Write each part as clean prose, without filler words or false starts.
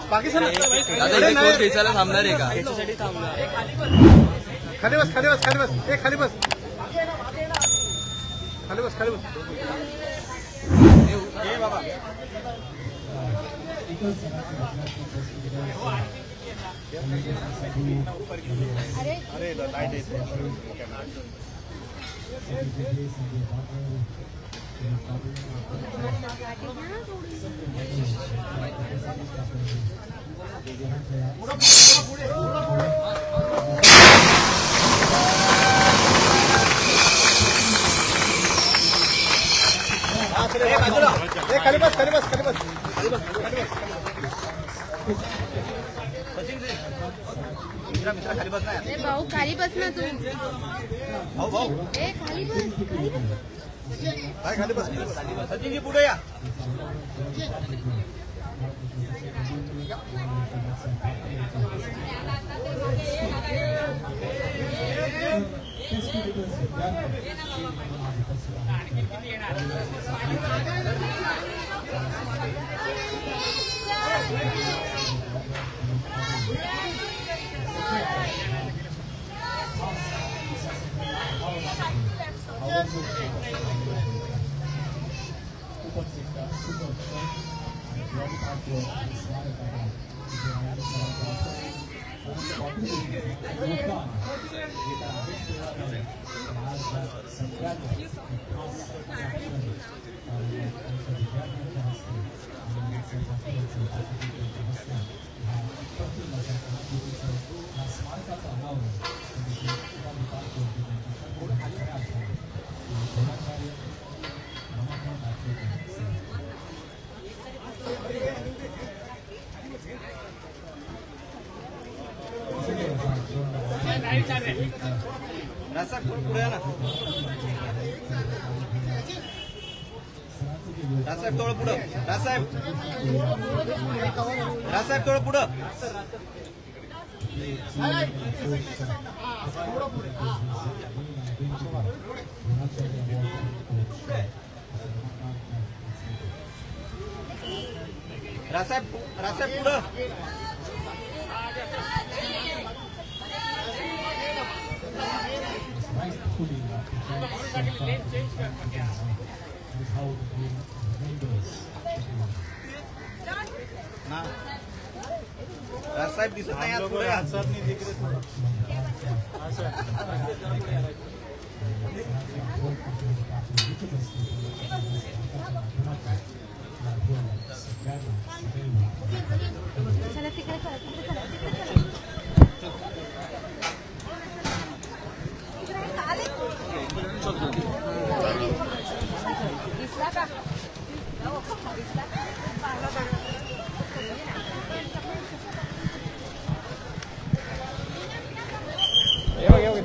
पाकिस्तान देशाला थांबणार आहे का? याच्यासाठी थांबणार. खाली बस खाली बस खाली बस खाली बस खाली बस खाली बस. बाबा अरे लाईट येते. खाली बस खाली बस खाली बस खाली बस खाली बस. मित्रा मित्रा खाली बस ना. भाऊ खाली बस ना तू. भाऊ भाऊ खाली बस खाली बस. काय खाली बस सचिनजी पुढे या. राजसाहेब पुढे ना. राजसाहेब थोडं पुढं. राजसाहेब राजसाहेब थोडं पुढं. राजसाहेब राजसाहेब पुढं. राजसाहेब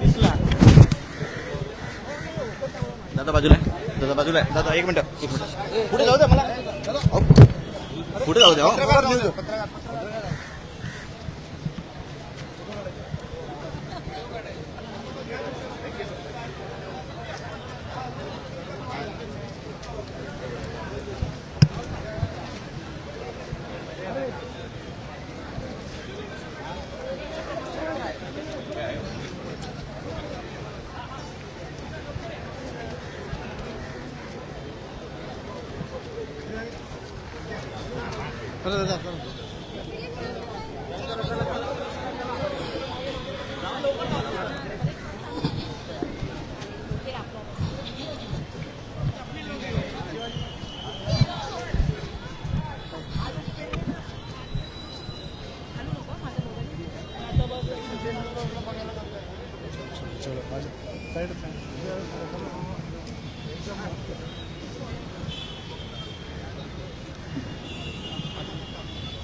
दिसत नाही. दादा बाजूला दादा बाजूला दादा. एक मिनिट पुढे जाऊ द्या मला. पुढे जाऊ द्या.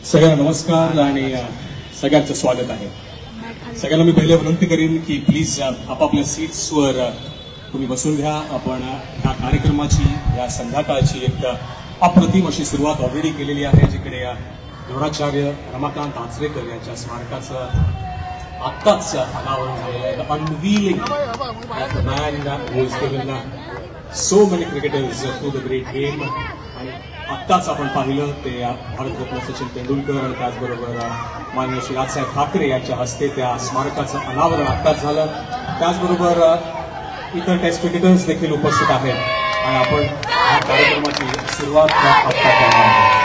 सगळ्यांना नमस्कार आणि सगळ्यांचं स्वागत आहे. सगळ्यांना मी पहिले विनंती करीन की प्लीज आपापल्या सीट्सवर तुम्ही बसून घ्या. आपण ह्या कार्यक्रमाची या संध्याकाळची एक अप्रतिम अशी सुरुवात ऑलरेडी केलेली आहे, जिकडे द्रोणाचार्य रमाकांत आचरेकर यांच्या स्मारकाचं आत्ताच अनावरण झालेलं आहे. The unveiling of the man who has given so many cricketers to the great game. आणि आत्ताच आपण पाहिलं ते भारतरत्न सचिन तेंडुलकर आणि त्याचबरोबर माननीय श्री राजसाहेब ठाकरे यांच्या हस्ते त्या स्मारकाचं अनावरण आत्ताच झालं. त्याचबरोबर इतर टेस्ट क्रिकेटर्स देखील उपस्थित आहेत आणि आपण या कार्यक्रमाची सुरुवात आत्ता करणार आहोत.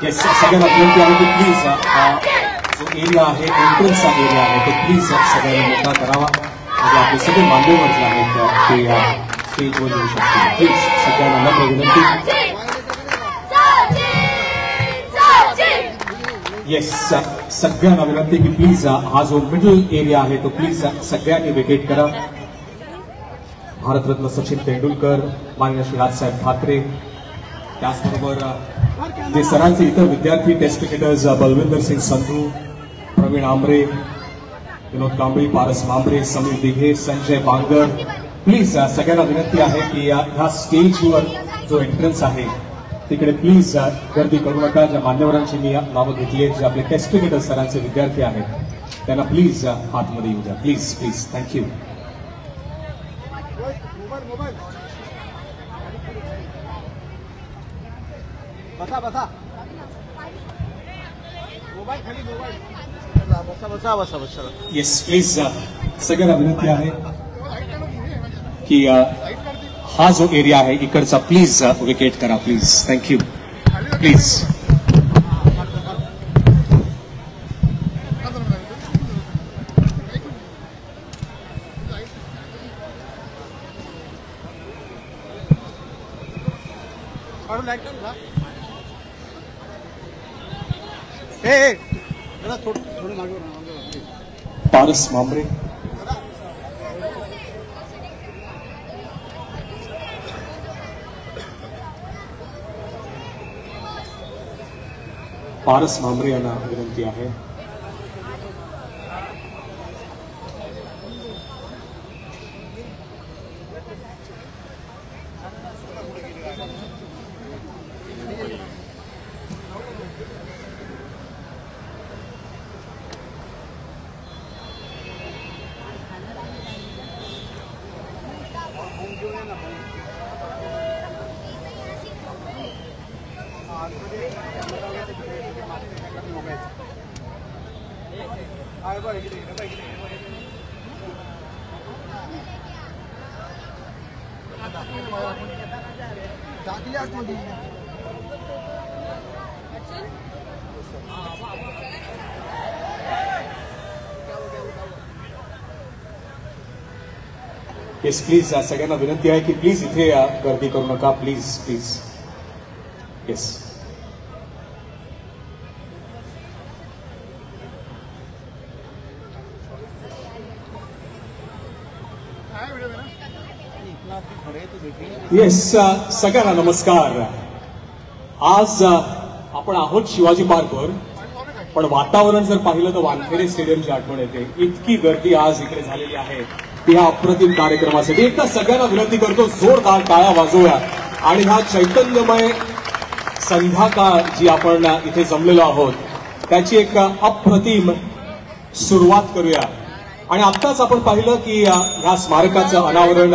येस, सगळ्यांना विनंती आहे की प्लीज जो एरिया आहे, एंट्रन्सचा एरिया आहे, तो प्लीज सगळ्यांनी मोठा करावा म्हणजे आपले सगळे मान्यवर जे आहेत ते स्टेजवर येऊ शकतील. प्लीज सगळ्यांना नम्र विनंती. येस, सगळ्यांना विनंती की प्लीज हा जो मिडल एरिया आहे तो प्लीज सगळ्यांनी वेकेट करा. भारतरत्न सचिन तेंडुलकर, माननीय श्री राजसाहेब ठाकरे, त्याचबरोबर जे सरांचे इतर विद्यार्थी test cricketers Balwinder Singh Sandhu, Pravin Amre, Vinod Kambli, Paras Mhambrey, Sameer Dighe, Sanjay Bangar, please सगळ्यांना विनंती आहे की ह्या स्टेजवर जो एंट्रन्स आहे तिकडे प्लीज गर्दी करू नका. ज्या मान्यवरांची मी नावं घेतली आहेत, जे आपले टेस्ट क्रिकेटर सरांचे विद्यार्थी आहेत, त्यांना प्लीज आतमध्ये येऊ द्या. Please please. थँक्यू. बसा बसा. मोबाईल खाली, मोबाईल बसा बसा बसा बसा. येस, प्लीज सगळ्यांना विनंती आहे की हा जो एरिया आहे इकडचा प्लीज विकेट करा. प्लीज. थँक्यू. प्लीज. थोडं मागे. पारस मांबरे, पारस मांबरे यांना विनंती आहे. येस, प्लीज सगळ्यांना विनंती आहे की प्लीज इथे गर्दी करू नका. Please please. येस. येस, सगळ्यांना नमस्कार. आज आपण आहोत शिवाजी पार्कवर, पण वातावरण जर पाहिलं तर वानखेडे स्टेडियमची आठवण येते. इतकी गर्दी आज इकडे झालेली आहे या अप्रतिम कार्यक्रमासाठी. एकदा सगळ्यांना विनंती करतो, जोरदार टाळ्या वाजवूया आणि ह्या चैतन्यमय संध्याकाळ जी आपण इथे जमलेलो आहोत त्याची एक अप्रतिम सुरुवात करूया. आणि आत्ताच आपण पाहिलं की ह्या स्मारकाचं अनावरण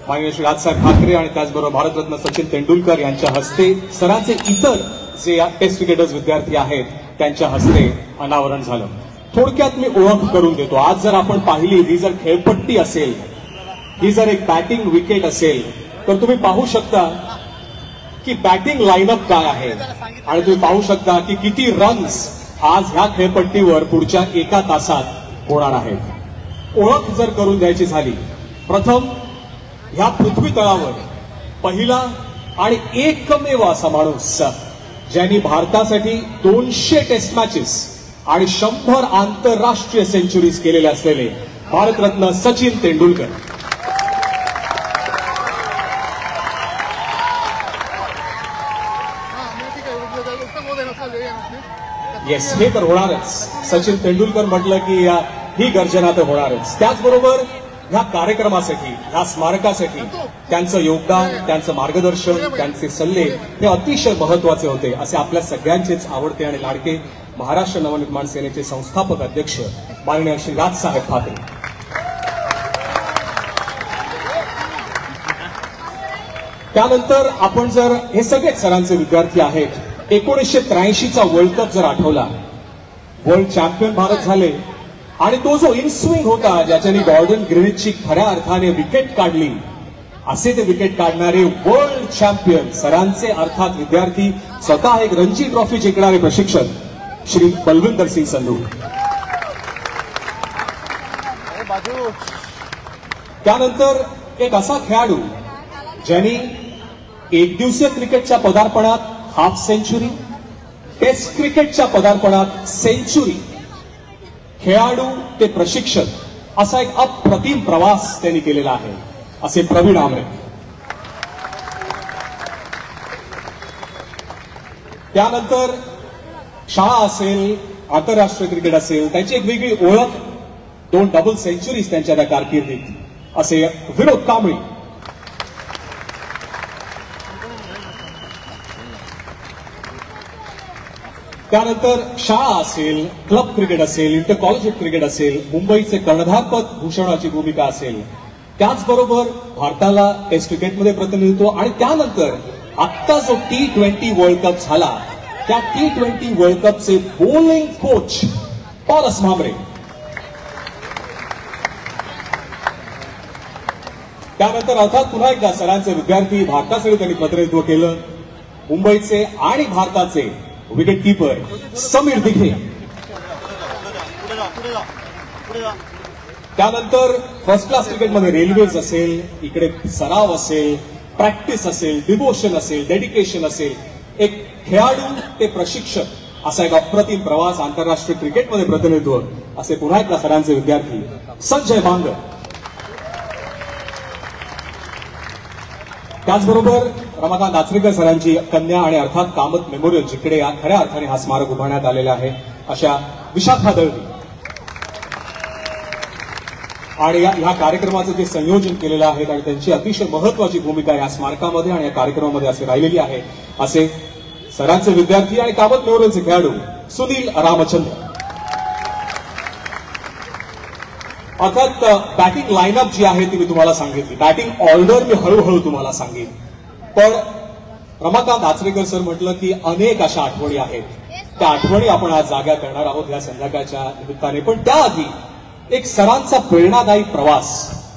माननीय श्री राजसाहेब ठाकरे आणि त्याचबरोबर भारतरत्न सचिन तेंडुलकर यांच्या हस्ते, सरांचे इतर जे टेस्ट क्रिकेटर्स विद्यार्थी आहेत त्यांच्या हस्ते अनावरण झालं. थोडक्यात मी ओळख करून देतो. आज जर आपण पाहिली, ही जर खेळपट्टी असेल, ही जर एक बॅटिंग विकेट असेल, तर तुम्ही पाहू शकता की बॅटिंग लाईनअप काय आहे आणि तुम्ही पाहू शकता की किती रन्स आज ह्या खेळपट्टीवर पुढच्या एका तासात होणार आहेत. ओळख जर करून द्यायची झाली, प्रथम ह्या पृथ्वी तळावर पहिला आणि एकमेव असा माणूस ज्यांनी भारतासाठी 200 टेस्ट मॅचेस आणि 100 आंतरराष्ट्रीय सेंचुरीज केलेले असलेले भारतरत्न सचिन तेंडुलकर. येस, हे तर होणारच. सचिन तेंडुलकर म्हटलं की ही गर्जना तर होणारच. त्याचबरोबर ह्या कार्यक्रमासाठी, ह्या स्मारकासाठी त्यांचं योगदान, त्यांचं मार्गदर्शन, त्यांचे सल्ले हे अतिशय महत्वाचे होते, असे आपल्या सगळ्यांचेच आवडते आणि लाडके महाराष्ट्र नवनिर्माण सेनेचे संस्थापक अध्यक्ष माननीय श्री राजसाहेब ठाकरे. त्यानंतर आपण जर हे सगळेच सरांचे विद्यार्थी आहेत, 1983चा वर्ल्ड कप जर आठवला, वर्ल्ड चॅम्पियन भारत झाले आणि तो जो इनस्विंग होता ज्याच्याने गॉर्डन ग्रिनिचची खऱ्या अर्थाने विकेट काढली, असे ते विकेट काढणारे वर्ल्ड चॅम्पियन सरांचे अर्थात विद्यार्थी, स्वतः एक रणजी ट्रॉफी जिंकणारे प्रशिक्षक श्री बलविंदर सिंग संधू. त्यानंतर एक असा खेळाडू ज्यांनी एक दिवसीय क्रिकेटच्या पदार्पणात हाफ सेंचुरी, टेस्ट क्रिकेटच्या पदार्पणात सेंचुरी, खेळाडू ते प्रशिक्षक असा एक अप्रतिम प्रवास त्यांनी केलेला आहे, असे प्रवीण आमरे. त्यानंतर शाळा असेल, आंतरराष्ट्रीय क्रिकेट असेल, त्यांची एक वेगळी ओळख, 2 डबल सेंचुरीज त्यांच्या त्या कारकिर्दीत, असे विनोद कांबळी. त्यानंतर शाळा असेल, क्लब क्रिकेट असेल, इंटर कॉलेज क्रिकेट असेल, मुंबईचे कर्णधारपद भूषणाची भूमिका असेल, त्याचबरोबर भारताला टेस्ट क्रिकेटमध्ये प्रतिनिधित्व आणि त्यानंतर आत्ता जो T20 वर्ल्ड कप झाला त्या T20 world कपचे bowling coach पॉलस Mhambre. त्यानंतर अर्थात पुन्हा एकदा सरांचे विद्यार्थी, भारतासाठी त्यांनी प्रतिनिधित्व केलं, मुंबईचे आणि भारताचे विकेट कीपर समीर दिघे. त्यानंतर फर्स्ट क्लास क्रिकेटमध्ये रेल्वेज असेल, इकडे सराव असेल, प्रॅक्टिस असेल, डिवोशन असेल, डेडिकेशन असेल, एक खेळाडू ते प्रशिक्षक असा एक अप्रतिम प्रवास, आंतरराष्ट्रीय क्रिकेटमध्ये प्रतिनिधित्व, असे पुन्हा एकदा सरांचे विद्यार्थी संजय बांगर. त्याचबरोबर रमाकांत आचरेकर सरांची कन्या आणि अर्थात कामत मेमोरियल, जिकडे या खऱ्या अर्थाने हा स्मारक उभारण्यात आलेला आहे, अशा विशाखा दळवी. आणि या कार्यक्रमाचं जे संयोजन केलेलं आहे आणि त्यांची अतिशय महत्वाची भूमिका या स्मारकामध्ये आणि या कार्यक्रमामध्ये असे राहिलेली आहे, असे सरांचे विद्यार्थी आणि कामत मेमोरियलचे खेळाडू सुनील रामचंद्र. अर्थात बॅटिंग लाईनअप जी आहे ती मी तुम्हाला सांगितली, बॅटिंग ऑर्डर मी हळूहळू तुम्हाला सांगेन, पण रमाकांत आचरेकर सर म्हटलं की अनेक अशा आठवणी आहेत, त्या आठवणी आपण आज जाग्या करणार आहोत या संध्याकाळच्या निमित्ताने. पण त्याआधी एक सरांचा प्रेरणादायी प्रवास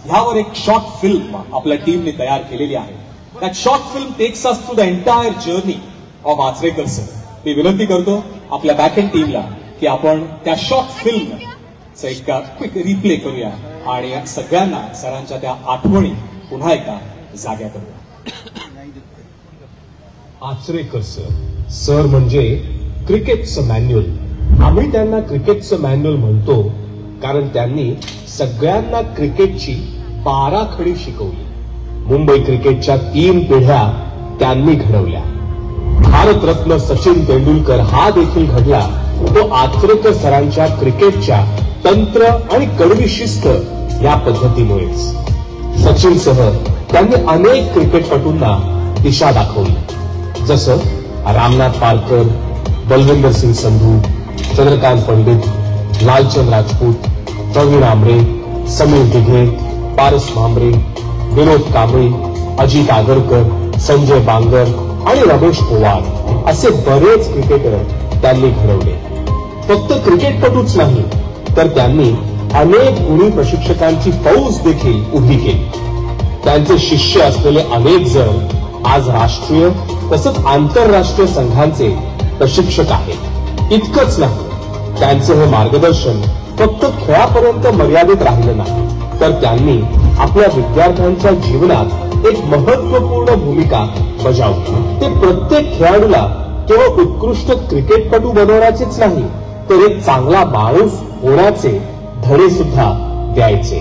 ह्यावर एक शॉर्ट फिल्म आपल्या टीमने तयार केलेली आहे. That short film takes us through the entire journey of Achrekar sir. मी विनंती करतो आपल्या बॅक एंड टीमला की आपण त्या शॉर्ट फिल्म एक क्विक रिप्ले करूया आणि सगळ्यांना सरांच्या त्या आठवणी पुन्हा एकदा जाग्या करूया. आचरेकर सर म्हणजे क्रिकेटचं मॅन्युअल. आम्ही त्यांना क्रिकेटचं मॅन्युअल म्हणतो कारण त्यांनी सगळ्यांना क्रिकेटची बाराखडी शिकवली. मुंबई क्रिकेटच्या 3 पिढ्या त्यांनी घडवल्या. भारतरत्न सचिन तेंडुलकर हा देखील घडला तो आचरेकर सरांच्या क्रिकेटच्या तंत्र आणि कडवी शिस्त या पद्धतीमुळेच. सचिनसह त्यांनी अनेक क्रिकेटपटूंना दिशा दाखवली, जसं रामनाथ पारकर, बलविंदर सिंग संधू, चंद्रकांत पंडित, लालचंद राजपूत, प्रवीण आमरे, समीर दिघे, पारस म्हांबरे, विनोद कांबळी, अजित आगरकर, संजय बांगर आणि रमेश पोवार असे बरेच क्रिकेटर त्यांनी घडवले. फक्त क्रिकेटपटूच नाही तर त्यांनी अनेक गुणी प्रशिक्षकांची फौज देखील उभी केली. त्यांचे शिष्य असलेले अनेक जण आज राष्ट्रीय तसंच आंतरराष्ट्रीय संघांचे प्रशिक्षक आहेत. इतकंच नाही, त्यांचे हे मार्गदर्शन फक्त खेळापर्यंत मर्यादित राहिलं नाही तर त्यांनी आपल्या विद्यार्थ्यांच्या जीवनात एक महत्वपूर्ण भूमिका बजावली. ते प्रत्येक खेळाडूला केवळ उत्कृष्ट क्रिकेटपटू बनवण्याचेच नाही तर एक चांगला माणूस होण्याचे धडे सुद्धा द्यायचे.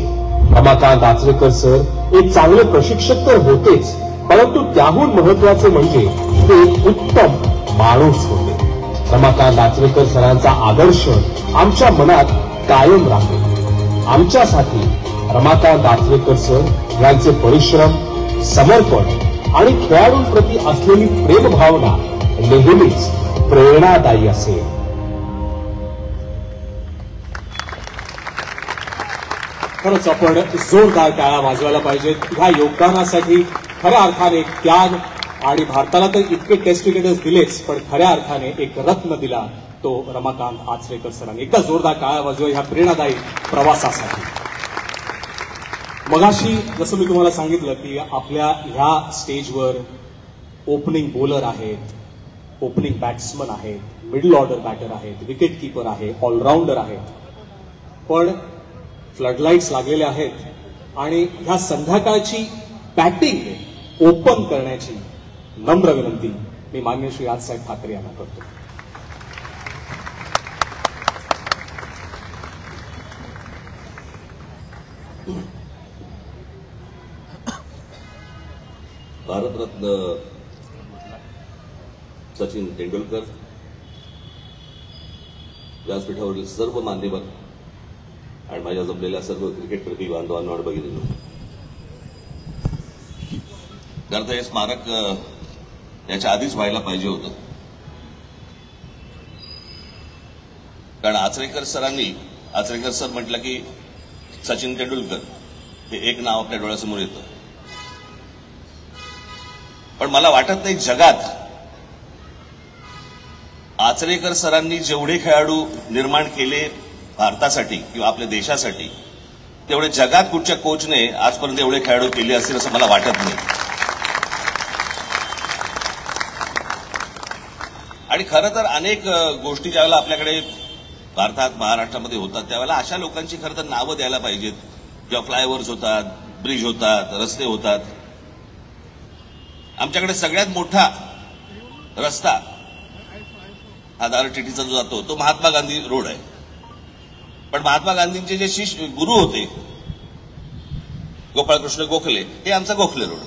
रमाकांत आचरेकर सर एक चांगले प्रशिक्षक तर होतेच, परंतु त्याहून महत्वाचे म्हणजे ते एक उत्तम माणूस होते. रमाकांत आचरेकर सरांचा आदर्श आमच्या मनात कायम राहतो. आमच्यासाठी रमाकांत आचरेकर सर यांचे परिश्रम, समर्पण आणि खेळाडूंप्रती असलेली प्रेमभावना नेहमीच प्रेरणादायी असेल. खरंच आपण जोरदार टाळ्या वाजवायला पाहिजेत ह्या योगदानासाठी. खऱ्या अर्थाने एक त्याग आणि भारताला तर इतके टेस्ट क्रिकेटर्स दिलेच, पण खऱ्या अर्थाने एक रत्न दिला तो रमाकांत आचरेकर सरांनी. एकदा जोरदार टाळ्या वाजवा ह्या प्रेरणादायी प्रवासासाठी. मगाशी जसं मी तुम्हाला सांगितलं की आपल्या ह्या स्टेजवर ओपनिंग बॉलर आहेत, ओपनिंग बॅट्समन आहेत, मिडल ऑर्डर बॅटर आहेत, विकेट कीपर आहे, ऑलराऊंडर आहेत, पण फ्लडलाईट्स लागलेले आहेत आणि ह्या संध्याकाळची बॅटिंग ओपन करण्याची नम्र विनंती मी माननीय श्री राजसाहेब ठाकरे यांना करतो. भारतरत्न सचिन तेंडुलकर, व्यासपीठावरील सर्व मान्यवर आणि माझ्या जमलेल्या सर्व क्रिकेटप्रेमी बांधवांना आणि भगिनींनो, खरं तर हे स्मारक याच्या आधीच व्हायला पाहिजे होतं. कारण आचरेकर सर म्हटलं की सचिन तेंडुलकर हे एक नाव आपल्या डोळ्यासमोर येतं. पण मला वाटत नाही जगात आचरेकर सरांनी जेवढे खेळाडू निर्माण केले भारतासाठी किंवा आपल्या देशासाठी, तेवढे जगात कुठच्या कोचने आजपर्यंत एवढे खेळाडू केले असतील असं मला वाटत नाही. आणि खरं तर अनेक गोष्टी ज्यावेळेला आपल्याकडे भारतात महाराष्ट्रामध्ये होतात त्यावेळेला अशा लोकांची खरं तर नावं द्यायला पाहिजेत. जेव्हा फ्लायओव्हर्स होतात, ब्रिज होतात, रस्ते होतात. आमच्याकडे सगळ्यात मोठा रस्ता हा दारटीटीचा जो जातो तो महात्मा गांधी रोड आहे. पण महात्मा गांधींचे जे शिष्य गुरु होते गोपाळकृष्ण गोखले, हे आमचा गोखले रोड.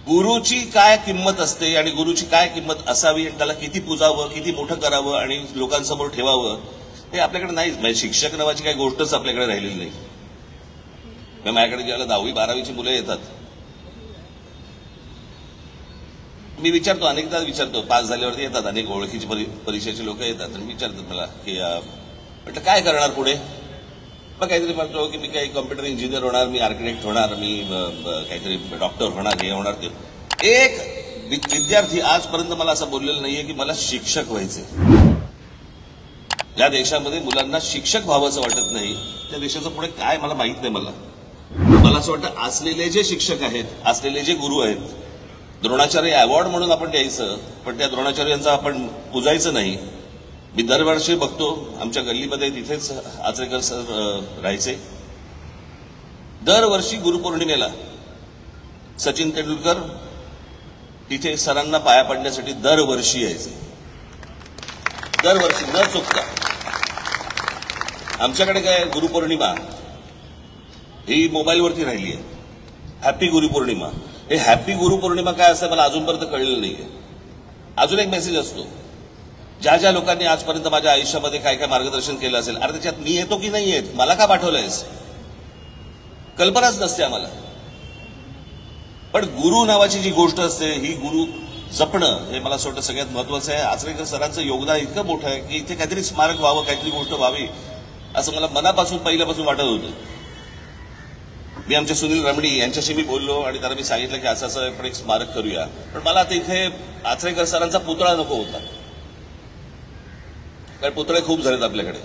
गुरुची काय किंमत असते आणि गुरुची काय किंमत असावी आणि त्याला किती पुजावं, किती मोठं करावं आणि लोकांसमोर ठेवावं हे आपल्याकडे नाहीच. म्हणजे शिक्षक नावाची काही गोष्टच आपल्याकडे राहिलेली नाही. माझ्याकडे ज्यावेळेला 10वी 12वीची मुलं येतात, मी विचारतो, अनेकदा विचारतो, पास झाल्यावरती येतात अनेक ओळखीची परिचयाची लोक येतात आणि विचारतात मला की म्हटलं काय करणार पुढे. मग काहीतरी म्हणतो की मी काही कॉम्प्युटर इंजिनियर होणार, मी आर्किटेक्ट होणार, मी काहीतरी डॉक्टर होणार, हे होणार ते. एक विद्यार्थी आजपर्यंत मला असं बोललेलं नाहीये की मला शिक्षक व्हायचे. ज्या देशामध्ये मुलांना शिक्षक व्हावं असं वाटत नाही त्या देशाचं पुढे काय मला माहित नाही. मला असं वाटतं असलेले जे शिक्षक आहेत, असलेले जे गुरु आहेत, द्रोणाचार्य अवॉर्ड म्हणून आपण द्यायचं, पण त्या द्रोणाचार्य यांचा आपण पुजायचं नाही. मी दरवर्षी बघतो आमच्या गल्लीमध्ये तिथेच आचरेकर सर राहायचे. दरवर्षी गुरुपौर्णिमेला सचिन तेंडुलकर तिथे सरांना पाया पडण्यासाठी दरवर्षी यायचे. दरवर्षी न चुकता. आमच्याकडे काय गुरुपौर्णिमा ही मोबाईलवरती राहिली आहे. हॅपी गुरुपौर्णिमा. हे हॅपी गुरुपौर्णिमा काय असतं मला अजूनपर्यंत कळलेलं नाहीये. अजून एक मेसेज असतो, ज्या ज्या लोकांनी आजपर्यंत माझ्या आयुष्यामध्ये काय काय मार्गदर्शन केलं असेल, अरे त्याच्यात मी येतो की नाही येत, मला का पाठवलंयस, कल्पनाच नसते आम्हाला. पण गुरु नावाची जी गोष्ट असते ही गुरु जपणं हे मला असं वाटतं सगळ्यात महत्वाचं आहे. आचरेकर सरांचं योगदान इतकं मोठं आहे की इथे काहीतरी स्मारक व्हावं, काहीतरी गोष्ट व्हावी असं मला मनापासून पहिल्यापासून वाटत होतं. मी आमच्या सुनील रमणी यांच्याशी मी बोललो आणि त्यांना मी सांगितलं की असं असं आपण एक स्मारक करूया. पण मला आता इथे आचरेकर सरांचा पुतळा नको होता, कारण पुतळे खूप झालेत आपल्याकडे.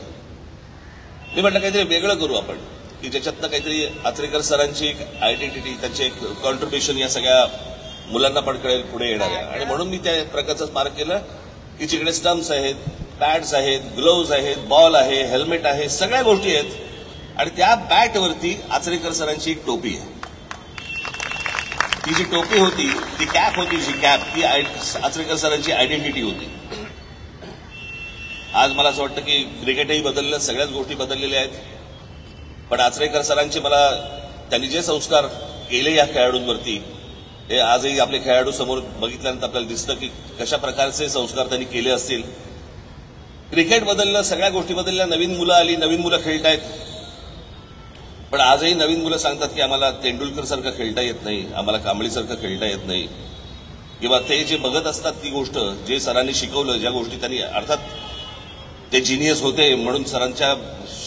मी म्हटलं काहीतरी वेगळं करू आपण की ज्याच्यातनं काहीतरी आचरेकर सरांची एक आयडेंटिटी, त्यांचे एक कॉन्ट्रीब्युशन या सगळ्या मुलांना पण कळेल पुढे येणाऱ्या. आणि म्हणून मी त्या प्रकारचं स्मारक केलं की जिकडे स्टम्प्स आहेत, पॅड्स आहेत, ग्लोव्ज आहेत, बॉल आहे, हेल्मेट आहे, सगळ्या गोष्टी आहेत. आणि त्या बॅटवरती आचरेकर सरांची एक टोपी आहे. ती जी टोपी होती, ती कॅप होती, जी कॅप ती आचरेकर सरांची आयडेंटिटी होती. आज मला असं वाटतं की क्रिकेटही बदललं, सगळ्याच गोष्टी बदललेल्या आहेत. पण आचरेकर सरांचे मला त्यांनी जे संस्कार केले या खेळाडूंवरती हे आजही आपले खेळाडू समोर बघितल्यानंतर आपल्याला दिसतं की कशा प्रकारचे संस्कार त्यांनी केले असतील. क्रिकेट बदललं, सगळ्या गोष्टी बदलल्या, नवीन मुलं आली, नवीन मुलं खेळतायत. पण आजही नवीन मुलं सांगतात की आम्हाला तेंडुलकर सारखं खेळता येत नाही, आम्हाला कांबळीसारखं खेळता येत नाही. किंवा ते जे बघत असतात ती गोष्ट, जे सरांनी शिकवलं, ज्या गोष्टी त्यांनी, अर्थात ते जिनियस होते म्हणून सरांच्या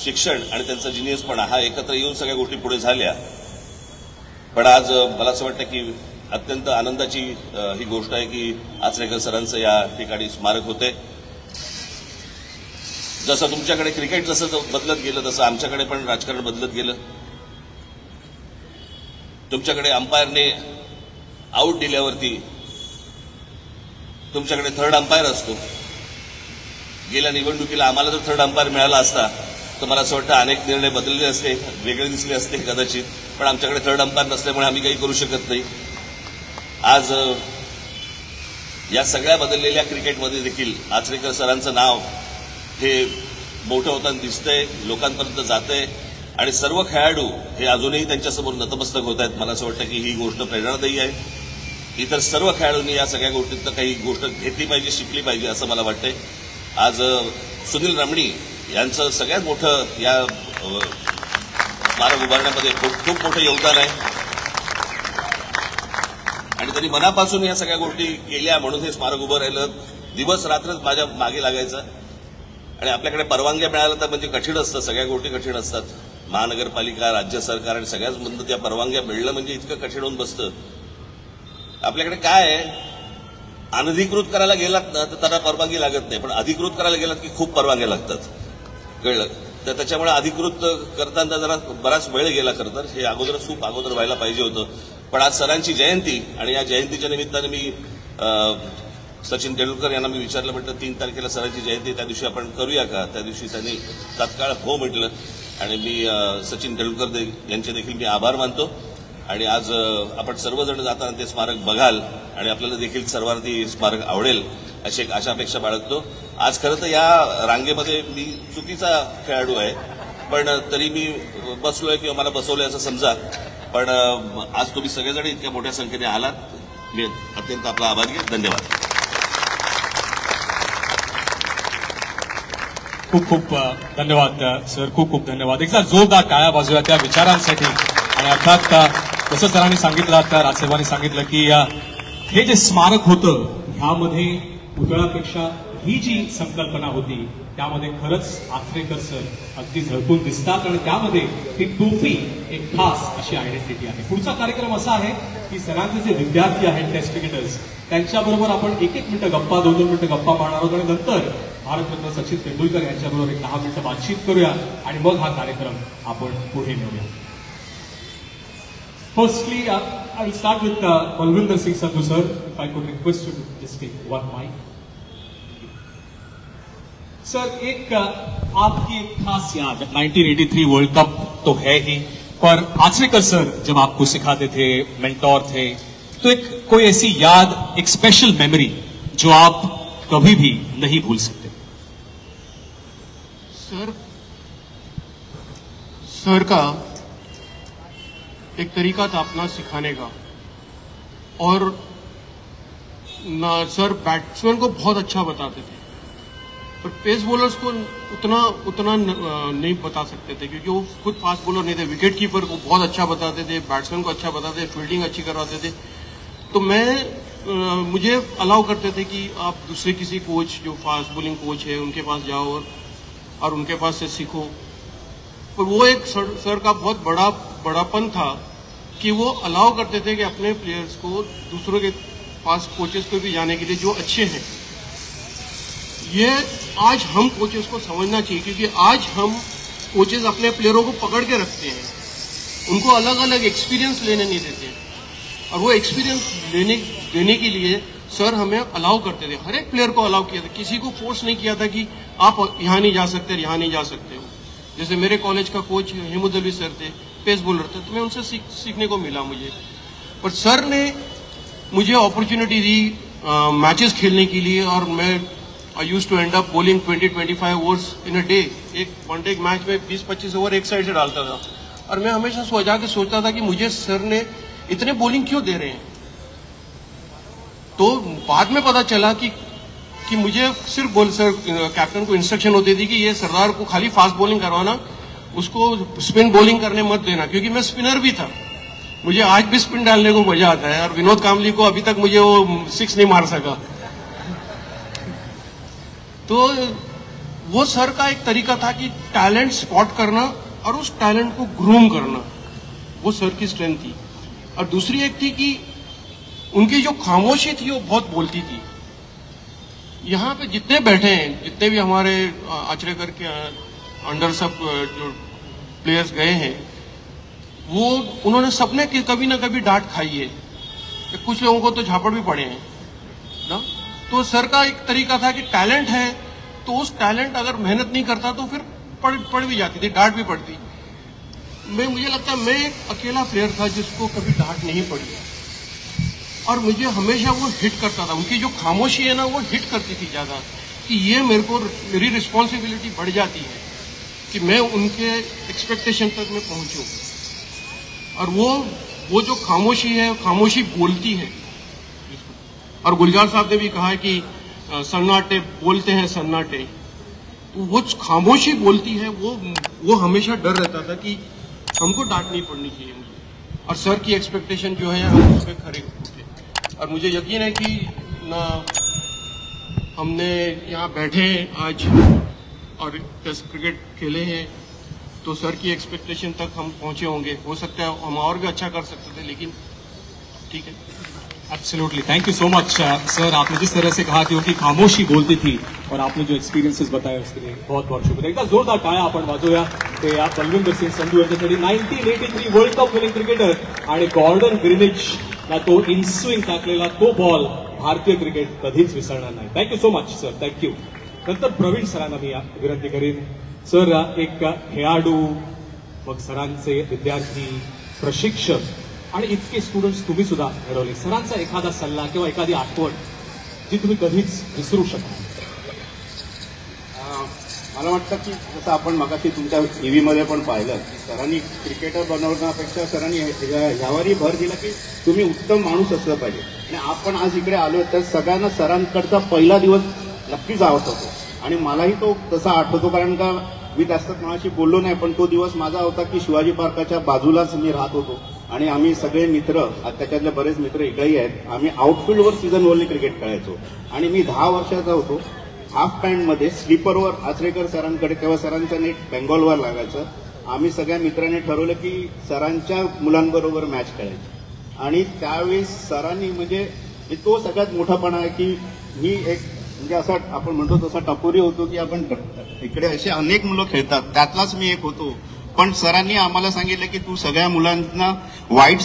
शिक्षण आणि त्यांचा जिनियसपणा हा एकत्र येऊन सगळ्या गोष्टी पुढे झाल्या. पण आज मला असं वाटतं की अत्यंत आनंदाची ही गोष्ट आहे की आचरेकर सरांचं या ठिकाणी स्मारक होते. जसं तुमच्याकडे क्रिकेट जसं बदलत गेलं तसं आमच्याकडे पण राजकारण बदलत गेलं. तुमच्याकडे अंपायरने आऊट दिल्यावरती तुमच्याकडे थर्ड अंपायर असतो. गेल्या निवडणुकीला आम्हाला जर थर्ड अंपायर मिळाला असता तर मला असं वाटतं अनेक निर्णय बदलले असते, वेगळे दिसले असते कदाचित. पण आमच्याकडे थर्ड अंपायर नसल्यामुळे आम्ही काही करू शकत नाही. आज या सगळ्या बदललेल्या क्रिकेटमध्ये देखील आचरेकर सरांचं नाव हे मोठं होताना दिसतंय, लोकांपर्यंत जातंय आणि सर्व खेळाडू हे अजूनही त्यांच्यासमोर नतमस्तक होत आहेत. मला असं वाटतं की ही गोष्ट प्रेरणादायी आहे. इतर सर्व खेळाडूंनी या सगळ्या गोष्टीतनं काही गोष्ट घेतली पाहिजे, शिकली पाहिजे असं मला वाटतंय. आज सुनील रमणी यांचं सगळ्यात मोठं या स्मारक उभारण्यामध्ये खूप मोठं योगदान आहे आणि त्यांनी मनापासून या सगळ्या गोष्टी केल्या म्हणून हे स्मारक उभं राहिलं. दिवस रात्रच माझ्या मागे लागायचं आणि आपल्याकडे परवानग्या मिळाल्या तर म्हणजे कठीण असतं, सगळ्या गोष्टी कठीण असतात. महानगरपालिका, राज्य सरकार आणि सगळ्याच मधून त्या परवानग्या मिळणं म्हणजे इतकं कठीण होऊन बसतं. आपल्याकडे काय आहे, अनधिकृत करायला गेलात ना तर त्याला परवानगी लागत नाही, पण अधिकृत करायला गेलात की खूप परवानग्या लागतात. कळलं? तर त्याच्यामुळे अधिकृत करताना जरा बराच वेळ गेला. खरं तर हे खूप अगोदर व्हायला पाहिजे होतं. पण आज सरांची जयंती आणि या जयंतीच्या निमित्ताने मी सचिन तेंडुलकर यांना मी विचारलं, म्हटलं 3 तारखेला सरांची जयंती, त्या दिवशी आपण करूया का? त्या दिवशी त्यांनी तात्काळ हो म्हटलं आणि मी सचिन तेंडुलकर यांचे देखील मी आभार मानतो. आणि आज आपण सर्वजण जाताना ते स्मारक बघाल आणि आपल्याला देखील सर्वांना ती स्मारक आवडेल अशी एक आशा अपेक्षा बाळगतो. आज खरं तर या रांगेमध्ये मी चुकीचा खेळाडू आहे, पण तरी मी बसलोय किंवा मला बसवलंय असं समजा. पण आज तुम्ही सगळेजण इतक्या मोठ्या संख्येने आलात, मी अत्यंत आपला आभारी आहे. धन्यवाद. खूप खूप धन्यवाद सर, खूप खूप धन्यवाद. एकदा जोरदार टाळ्या वाजूया त्या विचारांसाठी. आणि अर्थात जसं सरांनी सांगितलं, आता राजसाहेबांनी सांगितलं की हे जे स्मारक होतं ह्यामध्ये पुतळ्यापेक्षा ही जी संकल्पना होती त्यामध्ये खरंच आचरेकर सर अगदी झळकून दिसतात आणि त्यामध्ये ती टोपी एक खास अशी आयडेंटिटी आहे. पुढचा कार्यक्रम असा आहे की सरांचे जे विद्यार्थी आहेत, टेस्ट क्रिकेटर्स, त्यांच्याबरोबर आपण 1-1 मिनिटं गप्पा, 2-2 मिनिटं गप्पा मारणार आहोत आणि नंतर भारतरत्न सचिन तेंडुलकर यांच्याबरोबर एक 10 मिनिटं बातचीत करूया आणि मग हा कार्यक्रम आपण पुढे नेऊया. Firstly, I will start with Balwinder Singh Sandhu sir. If I could request you to just take one mic. Sir, एक आपकी एक खास याद 1983 वर्ल्ड कप तो है ही, पर आचरेकर सर जब आपको सिखाते थे, मेंटोर थे, तो एक कोई ऐसी याद, एक स्पेशल मेमोरी जो आप कभी भी नहीं भूल सकते. सर का एक तरीका था अपना सिखाने का. और सर बैट्समैन को बहुत अच्छा बताते थे, पर पेस बॉलर्स को उतना नहीं बता सकते थे क्योंकि वो खुद फास्ट बॉलर नहीं थे. विकेट कीपर को बहुत अच्छा बताते थे, बैट्समैन को अच्छा बताते थे, फील्डिंग अच्छी करवाते थे. तो मुझे अलाउ करते थे कि आप दूसरे किसी कोच जो फास्ट बॉलिंग कोच है उनके पास जाओ और उनके पास से सीखो. पर वो एक सर का बहुत बड़ापन था कि वो अलाउ करते थे कि अपने प्लेयर्स को दूसरों के पास कोचेस को भी जाने के लिए जो अच्छे हैं. ये आज हम कोचेस को समझना चाहिए क्योंकि आज हम कोचेस अपने प्लेयरों को पकड़ के रखते हैं, उनको अलग अलग एक्सपीरियंस लेने नहीं देते. और वो एक्सपीरियंस देने के लिए सर हमें अलाउ करते थे, हर एक प्लेयर को अलाउ किया था. किसी को फोर्स नहीं किया था कि आप यहाँ नहीं जा सकते, यहाँ नहीं जा सकते हो. जैसे मेरे कॉलेज का कोच हेमुदलवी सर थे, पेस बॉलर थे, तो मैं उनसे सीखने को मिला मुझे. पर सर ने मुझे अपॉर्चुनिटी दी मैचेस खेलने के लिए और मैं I used to end up bowling 20-25 overs in a day. एक वनडे मैच में 20-25 ओवर एक साइड से डालता था और मैं हमेशा सोचता था कि मुझे सर ने इतने बॉलिंग क्यों दे रहे हैं. तो बाद में पता चला कि मुझे सिर्फ कैप्टन को इंस्ट्रक्शन होती थी कि ये सरदार को खाली फास्ट बॉलिंग करवाना, उसको स्पिन बॉलिंग करने मत देना, क्योंकि मैं स्पिनर भी था. मुझे आज भी स्पिन डालने को मजा आता है और विनोद कामली को अभी तक मुझे वो 6 नहीं मार सका. तो वो सर का एक तरीका था कि टैलेंट स्पॉट करना और उस टैलेंट को ग्रूम करना, वो सर की स्ट्रेंथ थी. और दूसरी एक थी कि उनकी जो खामोशी थी वो बहुत बोलती थी। यहाँ पे जितने बैठे हैं, जितने भी हमारे आचरेकर के अंडर सब जो प्लेयर्स गए हैं, वो उन्होंने सबने कभी ना कभी डांट खाई है। कुछ लोगों को तो झापड़ भी पड़े हैं ना। तो सर का एक तरीका था कि टैलेंट है तो उस टैलेंट अगर मेहनत नहीं करता तो फिर पड़ भी जाती थी, डांट भी पड़ती। मुझे लगता है मैं एक अकेला प्लेयर था जिसको कभी डांट नहीं पड़ी, और मुझे हमेशा वो हिट करता था। उनकी जो खामोशी है ना वो हिट करती थी ज्यादा, कि ये मेरी रिस्पॉन्सिबिलिटी बढ़ जाती है कि मैं उनके एक्सपेक्टेशन तक मैं पहुंचूं। और वो जो खामोशी है, खामोशी बोलती है। और गुलजार साहब ने भी कहा है कि सन्नाटे बोलते हैं सन्नाटे, तो वो खामोशी बोलती है, वो हमेशा डर रहता था कि हमको डांट नहीं पड़नी चाहिए मुझे, और सर की एक्सपेक्टेशन जो है हम उस पर खरे उठे। और मुझे यकीन है कि ना हमने यहाँ बैठे आज और टेस्ट क्रिकेट खेले हैं तो सर की एक्सपेक्टेशन तक हम पहुंचे होंगे। हो सकता है हम और भी अच्छा कर सकते थे, लेकिन ठीक है। Absolutely, thank you so much sir. आपने जिस तरह से कहा कि उनकी खामोशी बोलती थी और आपने जो एक्सपिरियन्सेस बताए उसके लिए बहुत बहुत शुक्रिया। एकदा जोरदार टाळ्या आपण वाजवूया ते या बलविंदर सिंग संधू यांच्यासाठी 1983 वर्ल्ड कप विनिंग क्रिकेटर आणि गॉर्डन ग्रीनिचला तो इनस्विंग टाकलेला तो बॉल भारतीय क्रिकेट कधीच विसरणार नाही। Thank you so much sir, thank you. नंतर प्रवीण सरांना मी विनंती करीन। सर, एक खेळाडू, मग सरांचे विद्यार्थी, प्रशिक्षक आणि इतके स्टुडंट्स तुम्ही सुद्धा घडवले, सरांचा एखादा सल्ला किंवा एखादी आठवण जी तुम्ही कधीच विसरू शकता? मला वाटतं की जसं आपण मगाशी तुमच्या टीव्हीमध्ये पण पाहिलं की सरांनी क्रिकेटर बनवण्यापेक्षा सरांनी ह्यावरही भर दिला की तुम्ही उत्तम माणूस असलं पाहिजे। आणि आपण आज इकडे आलो तर सगळ्यांना सरांकडचा पहिला दिवस नक्कीच आवडतो आणि मलाही तो तसा आठवतो, कारण का मी जास्त कोणाशी बोललो नाही, पण तो दिवस माझा होता की शिवाजी पार्काच्या बाजूलाच मी राहत होतो आणि आम्ही सगळे मित्र, त्याच्यातले बरेच मित्र इकडेही आहेत, आम्ही आउटफील्डवर सीझन ओनली क्रिकेट खेळायचो। आणि मी 10 वर्षाचा होतो, हाफ पॅन्टमध्ये स्लीपरवर आचरेकर सरांकडे, तेव्हा सरांचा नेट बेंगॉलवर लागायचं। आम्ही सगळ्या मित्रांनी ठरवलं की सरांच्या मुलांबरोबर मॅच खेळायची आणि त्यावेळेस सरांनी म्हणजे तो सगळ्यात मोठापणा आहे की मी एक म्हणजे असं आपण म्हणतो तसा टपोरी होतो की आपण इकडे असे अनेक मुलं खेळतात, त्यातलाच मी एक होतो। पण सरांनी आम्हाला सांगितलं की तू सगळ्या मुलांना व्हाईट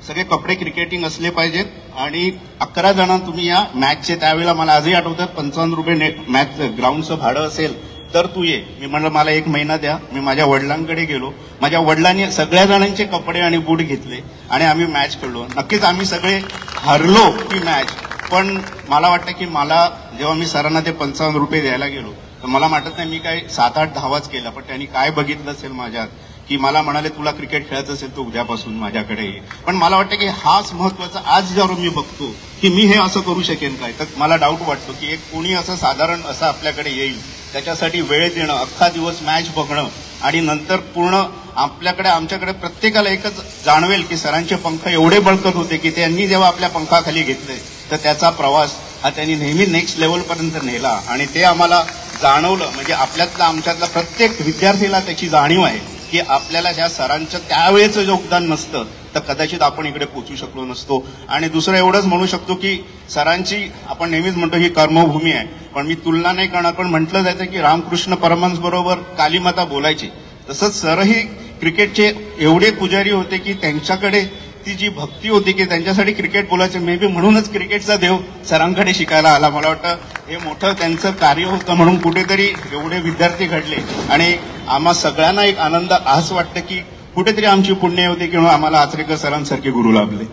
सगळे कपडे क्रिकेटिंग असले पाहिजेत आणि 11 जण तुम्ही या मॅचचे, त्यावेळेला मला आजही आठवतात 55 रुपये मॅच ग्राउंडचं भाडं असेल तर तू ये। मी म्हणलं मला 1 महिना द्या। मी माझ्या वडिलांकडे गेलो, माझ्या वडिलांनी सगळ्या जणांचे कपडे आणि बूट घेतले आणि आम्ही मॅच खेळलो। नक्कीच आम्ही सगळे हरलो ती मॅच, पण मला वाटतं की मला जेव्हा मी सरांना ते 55 रुपये द्यायला गेलो तर मला वाटत नाही मी काय 7-8 धावाच केला, पण त्यांनी काय बघितलं असेल माझ्यात की मला म्हणाले तुला क्रिकेट खेळायचं असेल तर उद्यापासून माझ्याकडे ये। पण मला वाटतं की हाच महत्वाचा, आज जेव्हा मी बघतो की मी हे असं करू शकेन काय, तर मला डाऊट वाटतो की एक कोणी असं साधारण असं आपल्याकडे येईल, त्याच्यासाठी वेळ देणं, अख्खा दिवस मॅच बघणं आणि नंतर पूर्ण आमच्याकडे प्रत्येकाला एकच जाणवेल की सरांचे पंख एवढे बळकट होते की त्यांनी जेव्हा आपल्या पंखाखाली घेतले तर त्याचा प्रवास हा त्यांनी नेहमी नेक्स्ट लेवलपर्यंत नेला आणि ते आम्हाला जाणवलं। म्हणजे आमच्यातला प्रत्येक विद्यार्थीला त्याची जाणीव आहे की आपल्याला ह्या सरांचं त्यावेळेचं योगदान नसतं तर कदाचित आपण इकडे पोहोचू शकलो नसतो। आणि दुसरं एवढंच म्हणू शकतो की सरांची आपण नेहमीच म्हणतो ही कर्मभूमी आहे, पण मी तुलना नाही करणार, पण म्हटलं जायचं की रामकृष्ण परमहंस बरोबर कालीमाता बोलायची, तसंच सरही क्रिकेटचे एवढे पुजारी होते की त्यांच्याकडे ती जी भक्ती होती की त्यांच्यासाठी क्रिकेट बोलायचे। मे बी म्हणूनच क्रिकेटचा देव सरांकडे शिकायला आला। मला वाटतं हे मोठं त्यांचं कार्य होतं, म्हणून कुठेतरी एवढे विद्यार्थी घडले आणि आम्हा सगळ्यांना एक आनंद असं वाटतं की कुठेतरी आमची पुण्य होते किंवा आम्हाला आचरेकर सरांसारखे गुरु लाभले।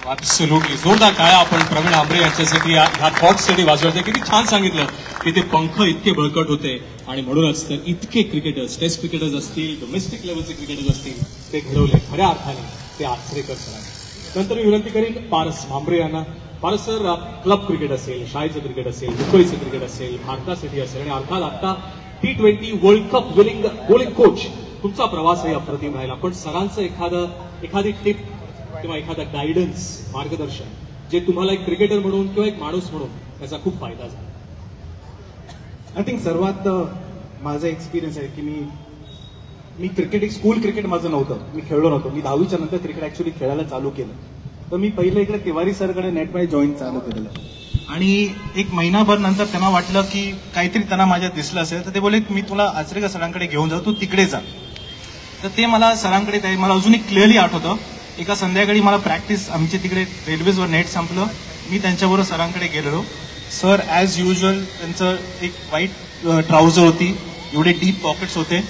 ॲब्सोल्युटली, जोरदार टाळ्या आपण प्रवीण आंबरे यांच्यासाठी ह्या थॉट्ससाठी वाजवते। किती छान सांगितलं की ते पंख इतके बळकट होते आणि म्हणूनच तर इतके क्रिकेटर्स, टेस्ट क्रिकेटर्स असतील, डोमेस्टिक लेवलचे क्रिकेटर्स असतील, ते घडवले खऱ्या अर्थाने ते आचरेकर सरांनी। नंतर मी विनंती करीन पारस भांबरे यांना। पारस सर, क्लब क्रिकेट असेल, शाळेचं क्रिकेट असेल, मुंबईचं क्रिकेट असेल, भारतासाठी असेल आणि अर्थात आता T20 world cup winning bowling coach, तुमचा प्रवासही अप्रतिम राहिला, पण सरांचं एखादी टिप किंवा एखादा गायडन्स, मार्गदर्शन जे तुम्हाला एक क्रिकेटर म्हणून किंवा एक माणूस म्हणून त्याचा खूप फायदा झाला? आय थिंक सर्वात माझा एक्सपिरियन्स आहे की मी मी क्रिकेट स्कूल क्रिकेट माझं नव्हतं, मी खेळलो नव्हतो. मी 10वीच्या नंतर क्रिकेट ऍक्च्युली खेळायला चालू केलं. तर मी पहिलं इकडे तिवारी सरकडे नेटमध्ये जॉईन चालू केलेलं आणि एक महिनाभर नंतर त्यांना वाटलं की काहीतरी त्यांना माझ्यात दिसलं असेल, तर ते बोलले मी तुला आचरेकर सरांकडे घेऊन जाऊ, तू तिकडे जा. तर ते मला सरांकडे मला अजूनही क्लिअरली आठवतं. एका संध्याकाळी मला प्रॅक्टिस आमच्या तिकडे रेल्वेजवर नेट संपलं, मी त्यांच्याबरोबर सरांकडे गेलेलो. सर ॲज युजल त्यांचं एक व्हाईट ट्राउझर होती, एवढे डीप पॉकेट्स होते,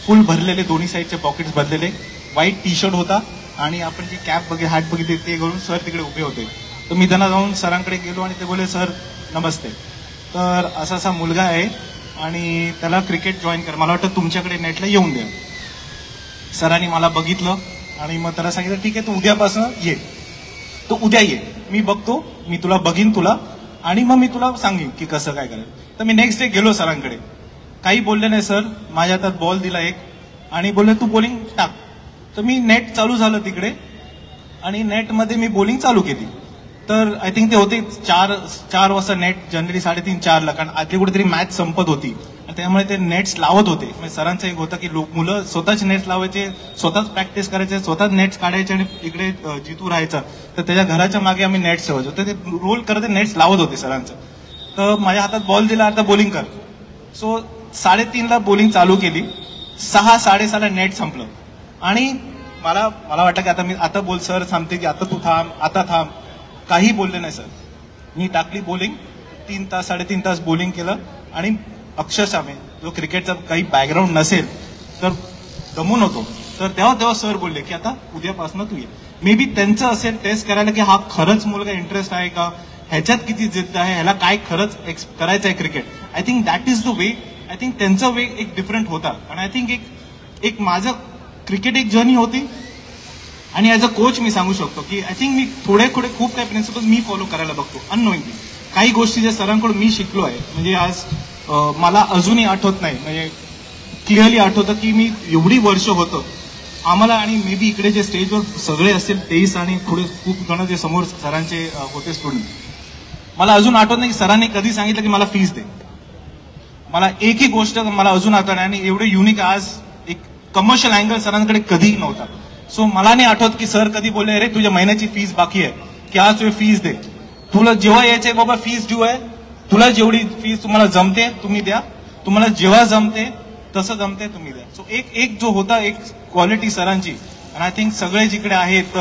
फुल भरलेले, दोन्ही साईडचे पॉकेट्स भरलेले, व्हाईट टी शर्ट होता आणि आपण जी कॅप हॅट बघितली ते घालून सर तिकडे उभे होते. तर मी त्यांना जाऊन सरांकडे गेलो आणि ते बोलले सर नमस्ते, तर असा असा मुलगा आहे आणि त्याला क्रिकेट जॉईन कर, मला वाटतं तुमच्याकडे नेटला येऊन द्या. सरांनी मला बघितलं आणि मग त्याला सांगितलं ठीक आहे तू उद्यापासून ये, तो उद्या ये, मी बघतो, मी तुला बघीन तुला आणि मग मी तुला सांगेन की कसं काय करायचं. तर मी नेक्स्ट डे गेलो सरांकडे, काही बोलले नाही सर, माझ्या हातात बॉल दिला एक आणि बोलले तू बॉलिंग टाक. तर मी नेट चालू झालं तिकडे आणि नेटमध्ये मी बॉलिंग चालू केली. तर आय थिंक ते होते 4 वाजता नेट, जनरली 3:30-4ला, कारण आधी कुठेतरी मॅच संपत होती त्यामुळे ते नेट्स लावत होते. म्हणजे सरांचं एक होतं की मुलं स्वतःच नेट्स लावायचे, स्वतःच प्रॅक्टिस करायचे, स्वतःच नेट्स काढायचे आणि इकडे जितू राहायचं. तर त्याच्या घराच्या मागे आम्ही नेट्स ठेवायचो, तर ते रोल करत नेट्स लावत होते सरांचं. तर माझ्या हातात बॉल दिला, आता बॉलिंग कर. सो 3:30ला बॉलिंग चालू केली, 6-6:30ला नेट संपलं आणि मला वाटलं की आता बोल, सर सांगते की आता तू थांब, आता थांब, काही बोलले नाही सर. मी टाकली बॉलिंग, 3-3.5 तास बॉलिंग केलं आणि अक्षरशः मी जो क्रिकेटचा काही बॅकग्राऊंड नसेल तर दमून होतो. तर तेव्हा सर बोलले की आता उद्यापासून तू ये. मे बी त्यांचं असेल टेस्ट करायला की हा खरंच मुलगा इंटरेस्ट आहे का, ह्याच्यात किती जिद्द आहे, ह्याला काय खरंच करायचं आहे cricket. I think that is the way. I think त्यांचा वे एक डिफरंट होता आणि आय थिंक एक माझं क्रिकेट एक जर्नी होती आणि ॲज अ कोच मी सांगू शकतो की आय थिंक मी थोडे खूप काही प्रिन्सिपल्स मी फॉलो करायला बघतो अननोईंगली. काही गोष्टी ज्या सरांकडून मी शिकलो आहे, म्हणजे आज मला अजूनही आठवत नाही, म्हणजे क्लिअरली आठवतं की मी एवढी वर्ष होतं आम्हाला, आणि मे बी इकडे जे स्टेजवर सगळे असतील 23 आणि थोडे खूप जण जे समोर सरांचे होते स्टुडंट, मला अजून आठवत नाही की सरांनी कधी सांगितलं की मला फीस दे. मला एकही गोष्ट मला अजून आठवत नाही आणि एवढे युनिक आज एक कमर्शियल अँगल सरांकडे कधीही नव्हता. सो मला नाही आठवत की सर कधी बोलले अरे तुझ्या महिन्याची फीस बाकी आहे की आज तुझी फीस दे, तुला जेव्हा यायचंय बाबा फीस ड्यू आहे, तुला जेवढी फीस तुम्हाला जमते तुम्ही द्या, तुम्हाला जेव्हा जमते तसं जमते तुम्ही द्या. सो एक जो होता एक क्वालिटी सरांची, आणि आय थिंक सगळे जिकडे आहेत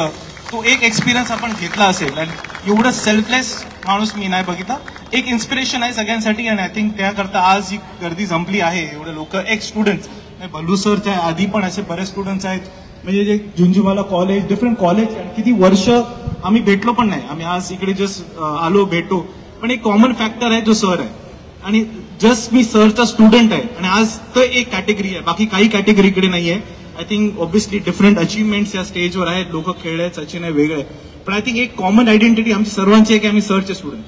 तो एक एक्सपिरियन्स आपण घेतला असेल. आणि एवढं सेल्फलेस माणूस मी नाही बघितला, एक इन्स्पिरेशन आहे सगळ्यांसाठी. आणि आय थिंक त्याकरता आज ही गर्दी जमली आहे, एवढे लोक, एक स्टुडंट्स, भल्लू सरच्या आधी पण असे बरेच स्टुडंट्स आहेत, म्हणजे जे झुंझुवाला कॉलेज, डिफरंट कॉलेज, किती वर्ष आम्ही भेटलो पण नाही, आम्ही आज इकडे जस्ट आलो भेटो. पण एक कॉमन फॅक्टर आहे जो सर आहे, आणि जस्ट मी सरचा स्टुडंट आहे. आणि आज तर एक कॅटेगरी आहे, बाकी काही कॅटेगरी इकडे नाही आहे. I think obviously different achievements या स्टेजवर आहेत, लोक खेळले, सचिन आहे, वेगळे. पण आय थिंक एक कॉमन आयडेंटिटी आमची सर्वांची आहे की आम्ही सरचे स्टुडंट.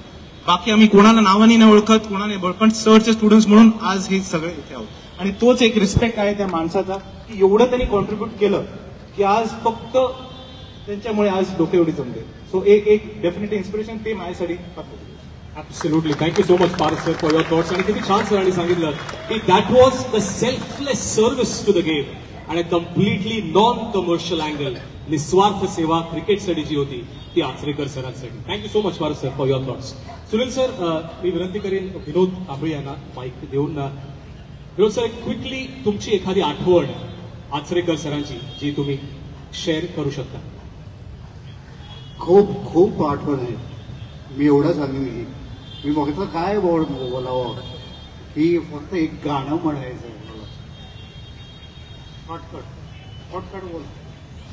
बाकी आम्ही कोणाला नावाने नाही ओळखत, कोणाने, पण सरचे स्टुडंट्स म्हणून आज हे सगळे इथे आहोत. आणि तोच एक रिस्पेक्ट आहे त्या माणसाचा की एवढं त्यांनी कॉन्ट्रीब्युट केलं की आज फक्त त्यांच्यामुळे आज लोक एवढी जमले. सो एक डेफिनेटली इन्स्पिरेशन ते माझ्यासाठी. Absolutely. Thank you so much Paras sir for your thoughts. आणि किती छान सरांनी सांगितलं की that was the selfless service to the game आणि कम्प्लिटली नॉन कमर्शियल अँगल, निस्वार्थ सेवा क्रिकेटसाठी जी होती ती आचरेकर सरांसाठी. Thank you so much Paras sir for your thoughts. Sunil sir, मी विनंती करेन विनोद आंबळे यांना माईक देऊन. विनोद सर, क्विकली तुमची एखादी आठवण आचरेकर सरांची जी तुम्ही शेअर करू शकता. खूप खूप आठवण आहे. मी एवढं सांगेन मी बघितलं काय बोलावं की फक्त एक गाणं म्हणायचं आहे मला.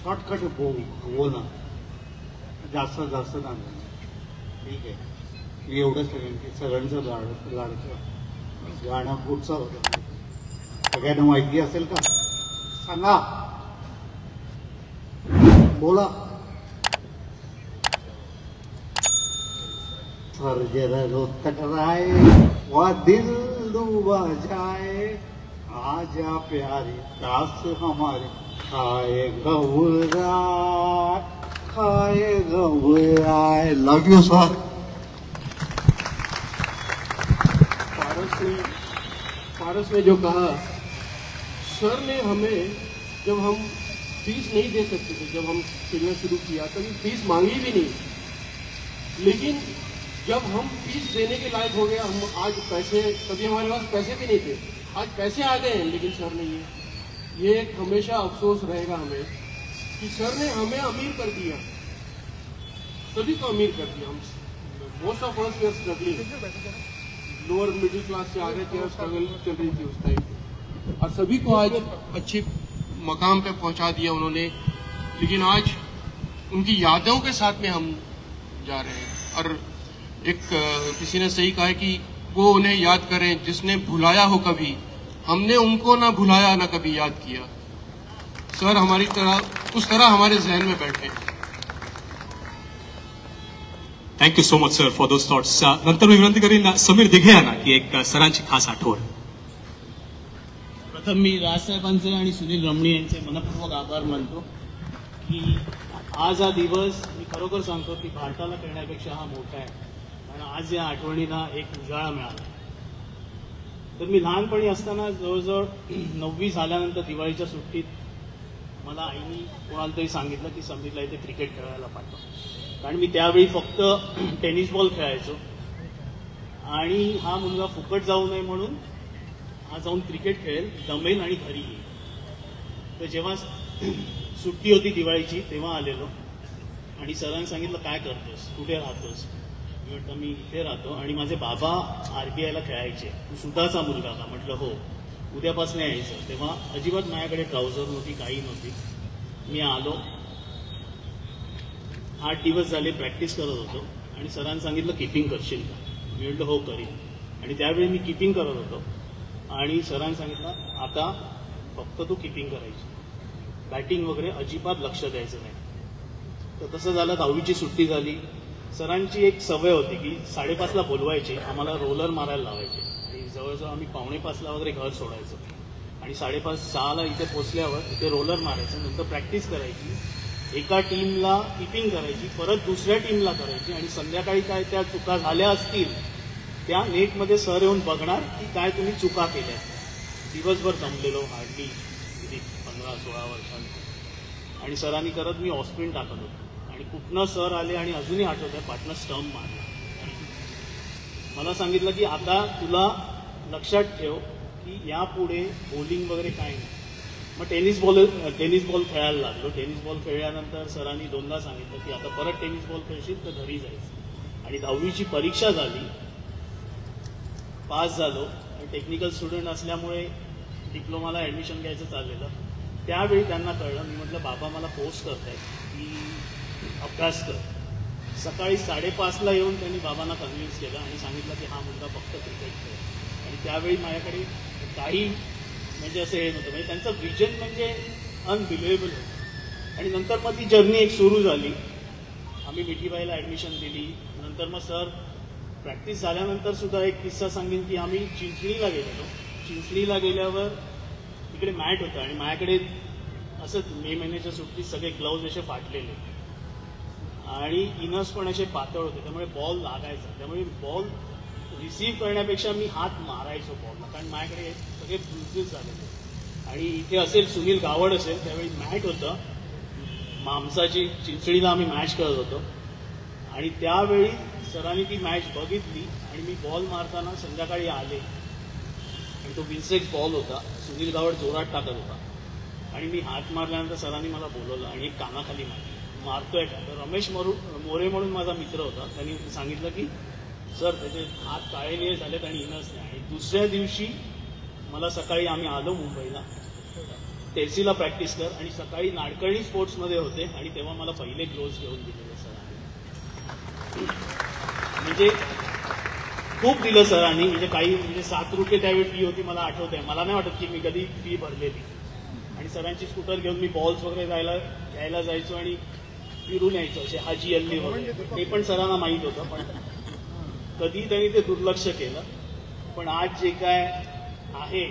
शॉर्टकट बोल ना, जास्त ना. ठीक आहे, मी एवढंच सांगेन की सगळ्यांचं लाडचं गाणं कुठचं होतं सगळ्यांना माहिती असेल का? सांगा, बोला. सर जरा रो टकराए वह दिल डूबा जाए, आजा प्यारी प्यास हमारी खाए गवराए. लव यू सर. पारस ने जो कहा, सर ने हमें जब हम फीस नहीं दे सकते थे, जब हम खेलना शुरू किया तभी फीस मांगी भी नहीं, लेकिन जब हम फीस देने के लायक हो गए, हम आज पैसे, कभी हमारे पास पैसे भी नहीं थे, आज पैसे आ गए हैं लेकिन सर नहीं है। ये एक हमेशा अफसोस रहेगा हमें कि सर ने हमें अमीर कर दिया, सभी को अमीर कर दिया। हम most of us we are struggling, lower middle class से आ रहे थे और स्ट्रगल चल रही थी उस टाइम, और सभी को आज अच्छे मकाम पे पहुंचा दिया उन्होंने। लेकिन आज उनकी यादों के साथ में हम जा रहे हैं, और एक किसी ने सही कहा है कि वो उन्हें याद करें जिसने भुलाया हो कभी, हमने उनको ना भुलाया ना कभी याद किया। सर हमारी तरह उस तरह हमारे जहन में बैठे। Thank you so much sir for those thoughts. नंतर मी विनंती करीन समीर दिघे यांना की एक सरांची खास आठवण. प्रथम मी राजसाहेबांचे आणि सुनील रमणी यांचे मनपूर्वक आभार मानतो की आज हा दिवस मी खरोखर सांगतो की भारताला करण्यापेक्षा हा मोठा आहे, कारण आज या आठवणीला एक उजाळा मिळाला. तर मी लहानपणी असताना जवळजवळ 9वी झाल्यानंतर दिवाळीच्या सुट्टीत मला आईनी कोणाला तरी सांगितलं की समीरला इथे क्रिकेट खेळायला पाठवा, कारण मी त्यावेळी फक्त टेनिस बॉल खेळायचो आणि हा मुलगा फुकट जाऊ नये म्हणून हा जाऊन क्रिकेट खेळेल, दमेल आणि घरी येईल. तर जेव्हा सुट्टी होती दिवाळीची तेव्हा आलेलो आणि सरांनी सांगितलं काय करतोस, कुठे राहतोस. मी म्हटलं मी इथे राहतो आणि माझे बाबा RBIला खेळायचे, तू सुद्धाचा मुलगा का. म्हटलं हो, उद्यापासून यायचं. तेव्हा अजिबात माझ्याकडे ट्राउझर नव्हती, काही नव्हती. मी आलो, 8 दिवस झाले प्रॅक्टिस करत होतो आणि सरांनी सांगितलं किपिंग करशील का. मी म्हटलं हो करीन. आणि त्यावेळी मी किपिंग करत होतो आणि सरांनी सांगितलं आता फक्त तू किपिंग करायची, बॅटिंग वगैरे अजिबात लक्ष द्यायचं नाही. तर तसं झालं. 10वीची सुट्टी झाली. सरांची एक सवय होती की 5:30ला बोलवायची, आम्हाला रोलर मारायला लावायचे आणि जवळजवळ आम्ही 5:45ला वगैरे घर सोडायचो आणि 5:30-6ला इथे पोचल्यावर इथे रोलर मारायचं, नंतर प्रॅक्टिस करायची, एका टीमला किपिंग करायची, परत दुसऱ्या टीमला करायची आणि संध्याकाळी काय त्या चुका झाल्या असतील त्या नेटमध्ये सर येऊन बघणार की काय तुम्ही चुका केल्या. दिवसभर जमलेलो हार्डली किती 15-16 वर्षांनी. आणि सरांनी करत मी ऑस्पिन टाकत होतो आणि कुठनं सर आले आणि अजूनही आठवत आहे पाठनं स्टंप मारला. मला सांगितलं की आता तुला लक्षात ठेव की यापुढे बॉलिंग वगैरे काय नाही. मग टेनिस बॉल खेळायला लागलो. टेनिस बॉल खेळल्यानंतर सरांनी 2दा सांगितलं की आता परत टेनिस बॉल खेळशील तर घरी जायचं. आणि 10वीची परीक्षा झाली, पास झालो. टेक्निकल स्टुडंट असल्यामुळे डिप्लोमाला ॲडमिशन घ्यायचं चाललेलं. त्यावेळी त्यांना कळलं. मी म्हटलं बाबा मला पोस्ट करतायत की अभ्यास कर. सकाळी 5:30ला येऊन त्यांनी बाबांना कन्व्हिन्स केलं आणि सांगितलं की हा मुलगा फक्त क्रिकेट खेळ. आणि त्यावेळी माझ्याकडे काही म्हणजे असं हे नव्हतं, म्हणजे त्यांचं विजन म्हणजे अनबिलिव्हेबल होतं. आणि नंतर मग ती जर्नी एक सुरू झाली. आम्ही मिठीबाईला ॲडमिशन दिली. नंतर मग सर प्रॅक्टिस झाल्यानंतर सुद्धा एक किस्सा सांगेन की आम्ही चिंचणीला गेलेलो. चिंचणीला गेल्यावर तिकडे मॅट होतं आणि माझ्याकडे असंच मे महिन्याच्या सुट्टीत सगळे ग्लाउज असे फाटलेले आणि इनर्स पण असे पातळ होते, त्यामुळे बॉल लागायचा. त्यामुळे बॉल रिसीव्ह करण्यापेक्षा मी हात मारायचो बॉलला, कारण माझ्याकडे सगळे ब्रुजेस झालेले. आणि इथे असेल सुनील गावड असेल, त्यावेळी मॅट होतं मामसाची, चिंचणीला आम्ही मॅच करत होतो. आणि त्यावेळी सरांनी ती मॅच बघितली आणि मी बॉल मारताना संध्याकाळी आले आणि तो विन्सेक्स बॉल होता. सुनील गावड जोरात टाकत होता आणि मी हात मारल्यानंतर सरांनी मला बोलवलं आणि एक कानाखाली मारतोय का. तर रमेश मोरे म्हणून माझा मित्र होता, त्यांनी सांगितलं की सर त्याचे हात काळेनिळे झालेत आणि इनर्स नाही. आणि दुसऱ्या दिवशी मला सकाळी आम्ही आलो मुंबईला, टेसीला प्रॅक्टिस कर. आणि सकाळी नाडकर्णी स्पोर्ट्समध्ये होते आणि तेव्हा मला पहिले ग्लोव्ज घेऊन दिलेले सरांनी. म्हणजे खूप दिलं सरांनी. म्हणजे काही म्हणजे 7 रुपये त्यावेळी फी होती मला आठवत आहे. मला नाही वाटत की मी कधी फी भरलेली. आणि सरांची स्कूटर घेऊन मी बॉल्स वगैरे घ्यायला जायचो आणि फिरून यायचो असे हाजी अल्ली वगैरे. ते पण सरांना माहीत होतं, पण कधी त्यांनी ते दुर्लक्ष केलं. पण आज जे काय आहे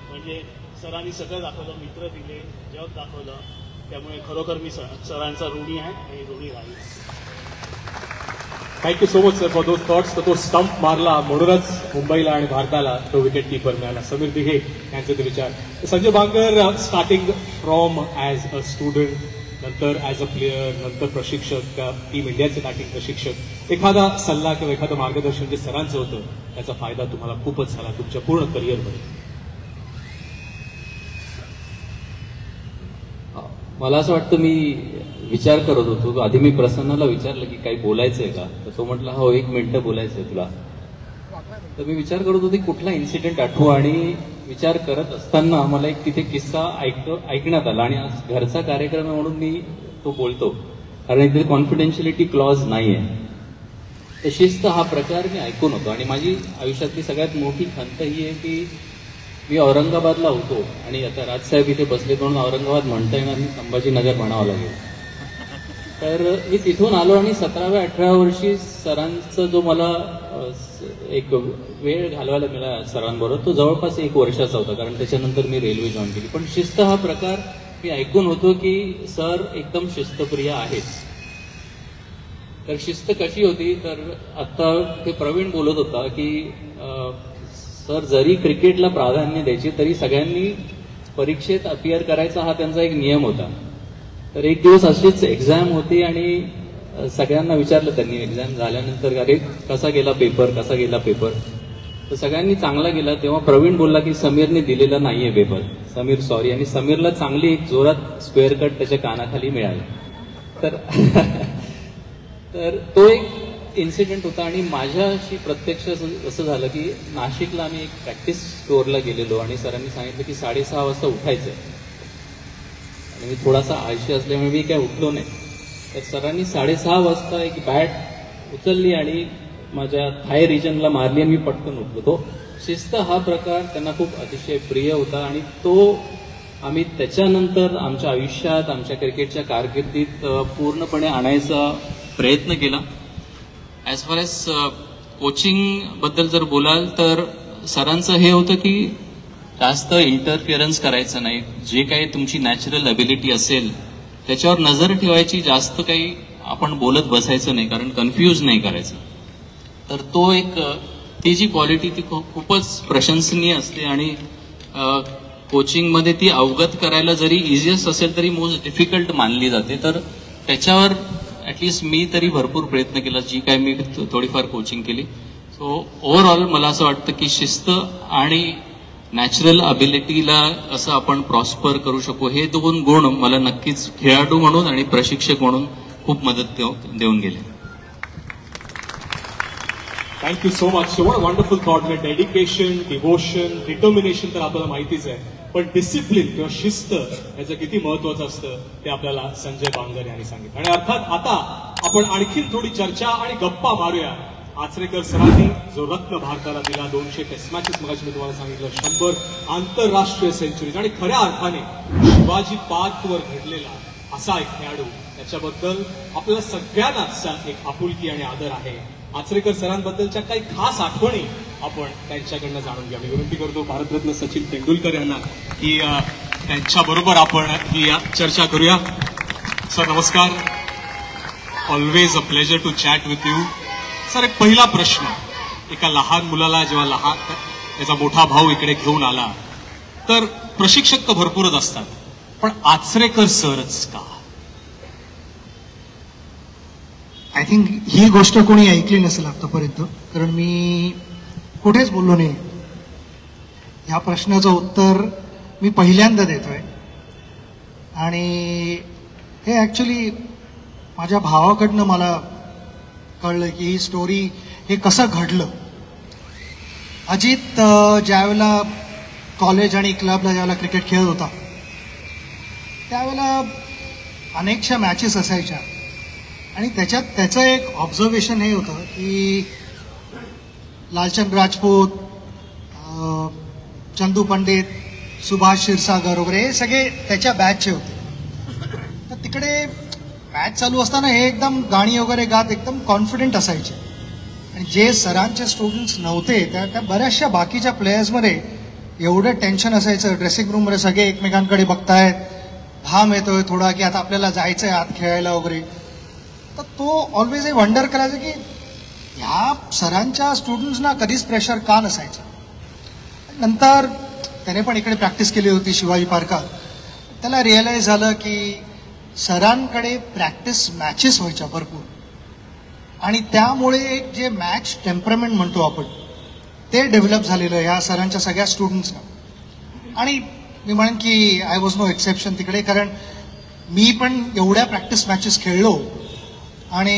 म्हणजे सरांनी सगळं दाखवलं, मित्र दिले, जग दाखवलं. त्यामुळे खरोखर मी सरांचा ऋणी आहे आणि ऋणी राहील. Thank you so much sir for those thoughts. तर तो स्टंप मारला म्हणूनच मुंबईला आणि भारताला तो विकेट कीपर मिळाला. समीर दिघे यांचे ते विचार. Sanjay Bangar starting from as a student, नंतर ॲज अ प्लेयर, नंतर प्रशिक्षक, टीम इंडियाचे बॅटिंग प्रशिक्षक. एखादा सल्ला किंवा एखादं मार्गदर्शन जे सरांचं होतं त्याचा फायदा तुम्हाला खूपच झाला तुमच्या पूर्ण करिअरमध्ये. मला असं वाटतं मी विचार करत होतो. आधी मी प्रसन्नाला विचारलं की काही बोलायचंय का, तर तो म्हटला हो 1 मिनिट बोलायचंय तुला. तर मी विचार करत होते कुठला इन्सिडेंट आठवू, आणि विचार करत असताना मला एक तिथे किस्सा ऐकण्यात आला, आणि आज घरचा कार्यक्रम आहे म्हणून मी तो बोलतो, कारण इथे कॉन्फिडेन्शियलिटी क्लॉज नाही आहे. तर शिस्त हा प्रकार मी ऐकून होतो, आणि माझी आयुष्यातली सगळ्यात मोठी खंत ही आहे की मी औरंगाबादला होतो, आणि आता राजसाहेब इथे बसले म्हणून औरंगाबाद म्हणता येणार नाही, संभाजीनगर म्हणावं लागेल. तर मी तिथून आलो आणि 17व्या-18व्या वर्षी सरांचा जो मला एक वेळ घालवायला मिळाला सरांबरोबर, तो जवळपास 1 वर्षाचा होता, कारण त्याच्यानंतर मी रेल्वे जॉईन केली. पण शिस्त हा प्रकार मी ऐकून होतो की सर एकदम शिस्तप्रिय आहेत. तर शिस्त कशी होती, तर आता ते प्रवीण बोलत होता की सर जरी क्रिकेटला प्राधान्य द्यायचे तरी सगळ्यांनी परीक्षेत अपिअर करायचा हा त्यांचा एक नियम होता. तर एक दिवस अशीच एक्झाम होती आणि सगळ्यांना विचारलं त्यांनी एक्झाम झाल्यानंतर, अरे कसा गेला पेपर. तर सगळ्यांनी चांगला गेला. तेव्हा प्रवीण बोलला की समीरने दिलेला नाहीये पेपर, समीर सॉरी. आणि समीरला चांगली एक जोरात स्क्वेअर कट त्याच्या कानाखाली मिळाला. तर तो एक इन्सिडेंट होता. आणि माझ्याशी प्रत्यक्ष असं झालं की नाशिकला आम्ही एक प्रॅक्टिस स्टोअरला गेलेलो, आणि सरांनी सांगितलं की 6:30 वाजता उठायचं. आणि मी थोडासा आळशी असल्यामुळे मी काय उठलो नाही. तर सरांनी 6:30 वाजता एक बॅट उचलली आणि माझ्या थाय रिजनला मारली, आणि मी पटकन उठलो. तो शिस्त हा प्रकार त्यांना खूप अतिशय प्रिय होता, आणि तो आम्ही त्याच्यानंतर आमच्या आयुष्यात, आमच्या क्रिकेटच्या कारकिर्दीत पूर्णपणे आणायचा प्रयत्न केला. ॲज फार एज कोचिंग बद्दल जर बोलाल तर सरांचं हे होतं की जास्त इंटरफिअरन्स करायचं नाही, जे काही तुमची नॅचरल अबिलिटी असेल त्याच्यावर नजर ठेवायची, जास्त काही आपण बोलत बसायचं नाही, कारण कन्फ्यूज नाही करायचं. तर तो एक ती जी क्वालिटी ती खूपच प्रशंसनीय असते, आणि कोचिंगमध्ये ती अवगत करायला जरी इझिएस्ट असेल तरी मोस्ट डिफिकल्ट मानली जाते. तर त्याच्यावर ॲटलिस्ट मी तरी भरपूर प्रयत्न केला, जी काय मी थोडीफार कोचिंग केली. सो ओव्हरऑल मला असं वाटतं की शिस्त आणि नॅचरल अबिलिटीला असं आपण प्रॉस्पर करू शकू, हे 2 गुण मला नक्कीच खेळाडू म्हणून आणि प्रशिक्षक म्हणून खूप मदत देऊन गेले. Thank you so much. What a wonderful thought. Dedication, devotion, determination तर आपल्याला माहितीच आहे, पण डिसिप्लिन किंवा शिस्त याचं किती महत्वाचं असतं ते आपल्याला संजय बांगर यांनी सांगितलं. आणि अर्थात आता आपण आणखीन थोडी चर्चा आणि गप्पा मारूया. आचरेकर सरांनी जो रत्न भारताला दिला, 200 टेस्ट मॅचेस, मगाशी मी तुम्हाला सांगितलं, 100 आंतरराष्ट्रीय सेंचुरीज, आणि खऱ्या अर्थाने शिवाजी पार्कवर घडलेला असा एक खेळाडू, त्याच्याबद्दल आपल्याला सगळ्यांनाच एक आपुलकी आणि आदर आहे. आचरेकर सरांबद्दलच्या काही खास आठवणी आपण त्यांच्याकडनं जाणून घ्या. मी विनंती करतो भारतरत्न सचिन तेंडुलकर यांना की त्यांच्याबरोबर आपण ही चर्चा करूया. सर नमस्कार. Always a pleasure to chat with you. Sir एक पहिला प्रश्न, एका लहान मुलाला जेव्हा त्याचा मोठा भाऊ इकडे घेऊन आला, तर प्रशिक्षक तर भरपूरच असतात, पण आचरेकर सरच का? आय थिंक ही गोष्ट कोणी ऐकली नसेल आतापर्यंत, कारण मी कुठेच बोललो नाही. ह्या प्रश्नाचं उत्तर मी पहिल्यांदा देतोय, आणि हे ॲक्च्युली माझ्या भावाकडनं मला कळलं की ही स्टोरी हे कसं घडलं. अजित ज्यावेळेला कॉलेज आणि क्लबला ज्यावेळेला क्रिकेट खेळत होता त्यावेळेला अनेकशा मॅचेस असायच्या, आणि त्याच्यात त्याचं एक ऑब्झर्वेशन हे होतं की लालचंद राजपूत, चंदू पंडित, सुभाष क्षीरसागर वगैरे हे सगळे त्याच्या बॅचचे होते. तर तिकडे मॅच चालू असताना हे एकदम गाणी वगैरे गात एकदम कॉन्फिडेंट असायचे, आणि जे सरांचे स्टुडंट्स नव्हते त्या बऱ्याचशा बाकीच्या प्लेयर्समध्ये एवढं टेन्शन असायचं. ड्रेसिंग रूममध्ये सगळे एकमेकांकडे बघतायत, घाम येतोय थोडा की आता आपल्याला जायचंय आत खेळायला वगैरे. तर तो ऑलवेज हे वंडर करायचं की ह्या सरांच्या स्टुडंट्सना कधीच प्रेशर का नसायचं. नंतर त्याने पण इकडे प्रॅक्टिस केली होती शिवाजी पार्कात. त्याला रिअलाइज झालं की सरांकडे प्रॅक्टिस मॅचेस व्हायच्या भरपूर आणि त्यामुळे एक जे मॅच टेम्परमेंट म्हणतो आपण ते डेव्हलप झालेलं ह्या सरांच्या सगळ्या स्टुडंट्सना. आणि मी म्हणेन की आय वॉज नो एक्सेप्शन तिकडे, कारण मी पण एवढ्या प्रॅक्टिस मॅचेस खेळलो आणि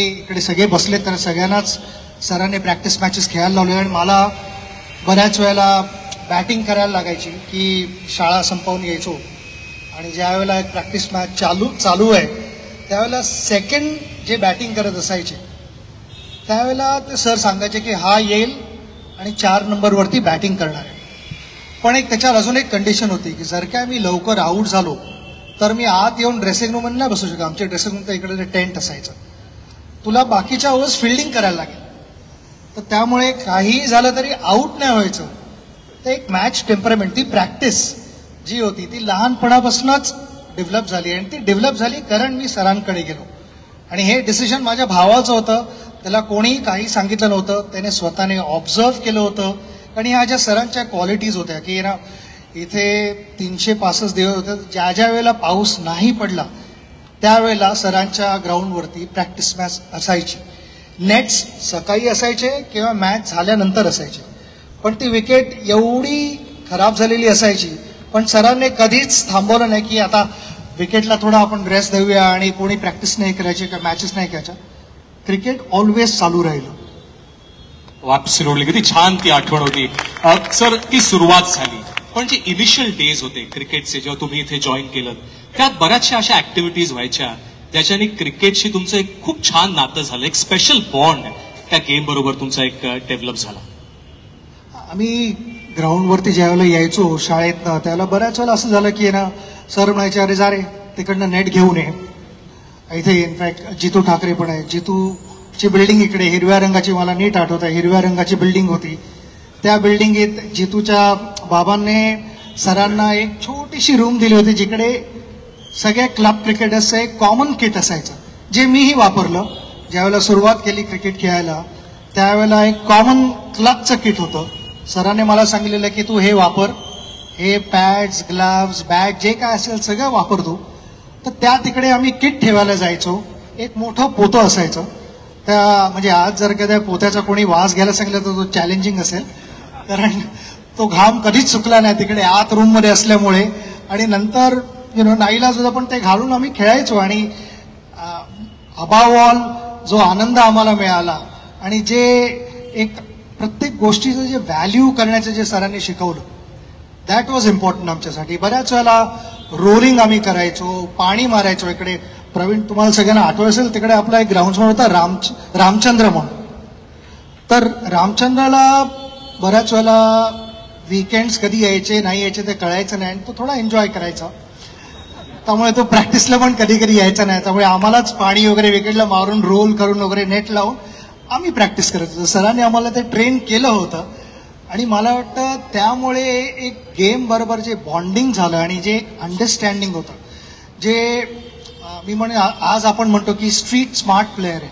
इकडे सगळे बसले तर सगळ्यांनाच सरांनी प्रॅक्टिस मॅचेस खेळायला लावले. आणि मला बऱ्याच वेळेला बॅटिंग करायला लागायची की शाळा संपवून यायचो आणि ज्या वेळेला एक प्रॅक्टिस मॅच चालू आहे त्यावेळेला सेकंड जे बॅटिंग करत असायचे त्यावेळेला ते सर सांगायचे की हा येईल आणि 4 नंबरवरती बॅटिंग करणार आहे. पण एक त्याच्यावर अजून एक कंडिशन होती की जर काय मी लवकर आऊट झालो तर मी आत येऊन ड्रेसिंग रूममध्ये नाही बसू शकतो. आमच्या ड्रेसिंग रूमचं इकडे टेंट असायचं. तुला बाकीच्या ओव्हर्स फिल्डिंग करायला लागेल. तर त्यामुळे काहीही झालं तरी आऊट नाही व्हायचं. तर एक मॅच टेम्परमेंट ती प्रॅक्टिस जी होती ती लहानपणापासूनच डेव्हलप झाली आणि ती डेव्हलप झाली कारण मी सरांकडे गेलो. आणि हे डिसिजन माझ्या भावाचं होतं. त्याला कोणीही काही सांगितलं नव्हतं. त्याने स्वतःने ऑब्झर्व केलं होतं. आणि ह्या ज्या सरांच्या क्वालिटीज होत्या की ना इथे 365 दिवस होते. ज्या ज्या वेळेला पाऊस नाही पडला त्यावेळेला सरांच्या ग्राउंडवरती प्रॅक्टिस मॅच असायची. नेट्स सकाळी असायचे किंवा मॅच झाल्यानंतर असायचे. पण ती विकेट एवढी खराब झालेली असायची पण सरांनी कधीच थांबवलं नाही की आता विकेटला थोडा आपण रेस्ट देऊया आणि कोणी प्रॅक्टिस नाही करायची किंवा मॅचेस नाही करायच्या. क्रिकेट ऑलवेज चालू राहिलं. ऍब्सोल्युटली किती छान ती आठवण होती. सर ती सुरुवात झाली पण जे इनिशियल डेज होते क्रिकेटचे जेव्हा तुम्ही इथे जॉईन केलं त्यात बऱ्याचशा अशा ऍक्टिव्हिटीज व्हायच्या ज्याच्याने क्रिकेटशी तुमचं एक खूप छान नातं झालं. एक स्पेशल बॉन्ड त्या गेम बरोबर तुमचा एक डेव्हलप झाला. आम्ही ग्राउंडवरती ज्यावेळेला यायचो शाळेतनं त्यावेळेला बऱ्याच वेळेला असं झालं की ना सर म्हणायचे अरे जा रे तिकडनं नेट घेऊन ये. इथे इनफॅक्ट जितू ठाकरे पण आहे. जितूची बिल्डिंग इकडे हिरव्या रंगाची मला नीट आठवत आहे हिरव्या रंगाची बिल्डिंग होती. त्या बिल्डिंगीत जितूच्या बाबांनी सरांना एक छोटीशी रूम दिली होती जिकडे सगळ्या क्लब क्रिकेटर्सचं एक कॉमन किट असायचं जे मीही वापरलं. ज्यावेळेला सुरुवात केली क्रिकेट खेळायला त्यावेळेला एक कॉमन क्लबचं किट होतं. सरांनी मला सांगितलेलं की तू हे वापर. हे पॅड्स ग्लव्स बॅट जे काय असेल सगळं वापरतो. तर त्या तिकडे आम्ही किट ठेवायला जायचो. एक मोठं पोतं असायचं. त्या म्हणजे आज जर का त्या पोत्याचा कोणी वास घ्यायला सांगितलं तर तो चॅलेंजिंग असेल कारण तो घाम कधीच सुकला नाही तिकडे आत रूममध्ये असल्यामुळे. आणि नंतर नाईलाज होता पण ते घालून आम्ही खेळायचो. आणि अबाव ऑल जो आनंद आम्हाला मिळाला आणि जे एक प्रत्येक गोष्टीचं जे व्हॅल्यू करण्याचं जे सरांनी शिकवलं दॅट वॉज इम्पॉर्टंट आमच्यासाठी. बऱ्याच वेळेला रोलिंग आम्ही करायचो पाणी मारायचो. इकडे प्रवीण तुम्हाला सगळ्यांना आठवत असेल तिकडे आपला एक ग्राउंड होता रामचंद्र म्हणून. तर रामचंद्रला बऱ्याच वेळेला वीकेंड्स कधी यायचे नाही यायचे ते कळायचं नाही आणि तो थोडा एन्जॉय करायचा. त्यामुळे तो प्रॅक्टिसला पण कधी कधी यायचा नाही. त्यामुळे आम्हालाच पाणी वगैरे विकेटला मारून रोल करून वगैरे नेट लावून आम्ही प्रॅक्टिस करत होतो. सरांनी आम्हाला ते ट्रेन केलं होतं. आणि मला वाटतं त्यामुळे एक गेम बरोबर जे बॉन्डिंग झालं आणि जे अंडरस्टँडिंग होतं जे मी म्हणे आज आपण म्हणतो की स्ट्रीट स्मार्ट प्लेअर आहे.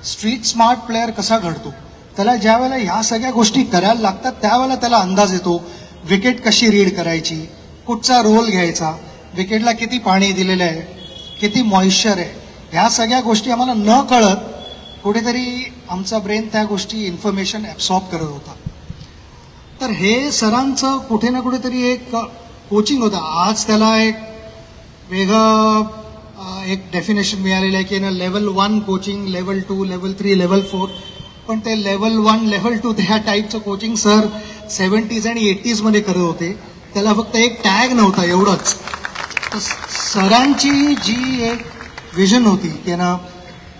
स्ट्रीट स्मार्ट प्लेअर कसा घडतो त्याला ज्या वेळेला ह्या सगळ्या गोष्टी करायला लागतात त्यावेळेला त्याला अंदाज येतो. विकेट कशी रीड करायची कुठचा रोल घ्यायचा विकेटला किती पाणी दिलेलं आहे किती मॉइश्चर आहे ह्या सगळ्या गोष्टी आम्हाला न कळत कुठेतरी आमचा ब्रेन त्या गोष्टी इन्फॉर्मेशन ॲब्सॉर्ब करत होता. तर हे सरांचं कुठे ना कुठेतरी एक कोचिंग होतं. आज त्याला एक वेगळं एक डेफिनेशन मिळालेलं आहे की ना level 1 coaching level 2 level 3 level 4. पण ते लेवल 1 लेवल 2 त्या टाईपचं कोचिंग सर 70s आणि 80s मध्ये करत होते. त्याला फक्त एक टॅग नव्हता एवढंच. तर सरांची जी एक विजन होती की ना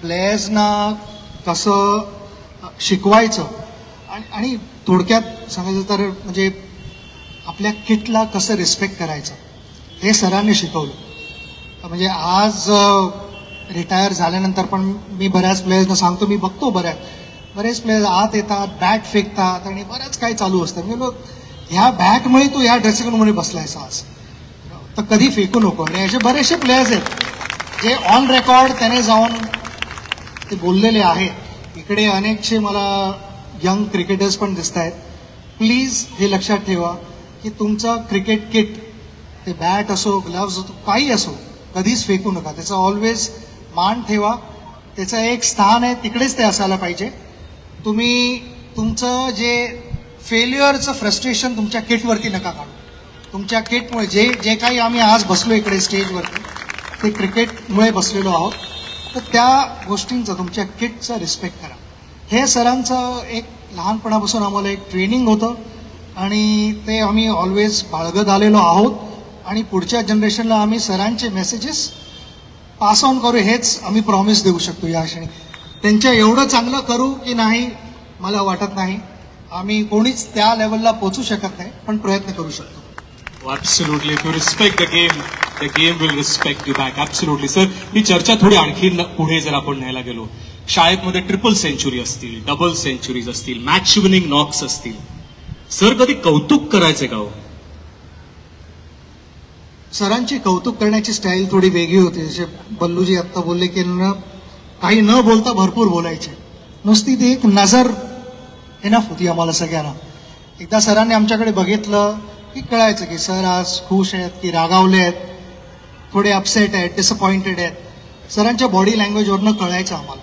प्लेयर्सना कसं शिकवायचं आणि थोडक्यात सांगायचं तर म्हणजे आपल्या किटला कसं रिस्पेक्ट करायचं हे सरांनी शिकवलं. म्हणजे आज रिटायर झाल्यानंतर पण मी बऱ्याच प्लेयर्सना सांगतो मी बघतो बरेच प्लेयर्स आत येतात बॅट फेकतात आणि बऱ्याच काही चालू असतात. मी लोक ह्या बॅटमुळे तू ह्या ड्रेसिंग रूममध्ये बसलायस आज तर कधी फेकू नको. आणि असे बरेचसे प्लेयर्स आहेत जे ऑन रेकॉर्ड त्याने जाऊन ते बोललेले आहेत इकडे अनेकशे मला यंग क्रिकेटर्स पण दिसत आहेत. प्लीज हे लक्षात ठेवा की तुमचा क्रिकेट किट, ते बॅट असो, ग्लव्ज असो, काही असो, कधीच फेकू नका. त्याचा ऑलवेज मान ठेवा. त्याचं एक स्थान आहे, तिकडेच ते असायला पाहिजे. तुम्ही तुमचं जे फेल्युअरचं फ्रस्ट्रेशन तुमच्या किटवरती नका काढू. तुमच्या किटमुळे जे काही आम्ही आज बसलो इकडे स्टेजवरती, ते क्रिकेटमुळे बसलेलो आहोत. तर त्या गोष्टींचा, तुमच्या किटचा रिस्पेक्ट करा. हे सरांचं एक लहानपणापासून आम्हाला एक ट्रेनिंग होतं आणि ते आम्ही ऑलवेज बाळगत आलेलो आहोत. आणि पुढच्या जनरेशनला आम्ही सरांचे मेसेजेस पास ऑन करू, हेच आम्ही प्रॉमिस देऊ शकतो या क्षणी. त्यांच्या एवढं चांगलं करू की नाही मला वाटत नाही. आम्ही कोणीच त्या लेवलला पोहोचू शकत नाही, पण प्रयत्न करू शकतो. Absolutely. If you respect the game will respect you back. Absolutely. Sir, ही चर्चा थोडी आणखी पुढे जर आपण न्यायला गेलो, शाळेमध्ये ट्रिपल सेंचुरी असतील, डबल सेंचुरीज असतील, मॅच विनिंग नॉक्स असतील, सर कधी कौतुक करायचे का हो? सरांची कौतुक करण्याची स्टाईल थोडी वेगळी होती. जसे बल्लूजी आत्ता बोलले की काही न बोलता भरपूर बोलायचे. नुसती ती एक नजर एनफ होती आम्हाला सगळ्यांना. एकदा सरांनी आमच्याकडे बघितलं की कळायचं की सर आज खुश आहेत की रागावले आहेत, थोडे अपसेट आहेत, डिसअपॉइंटेड आहेत. सरांच्या बॉडी लँग्वेजवरनं कळायचं आम्हाला.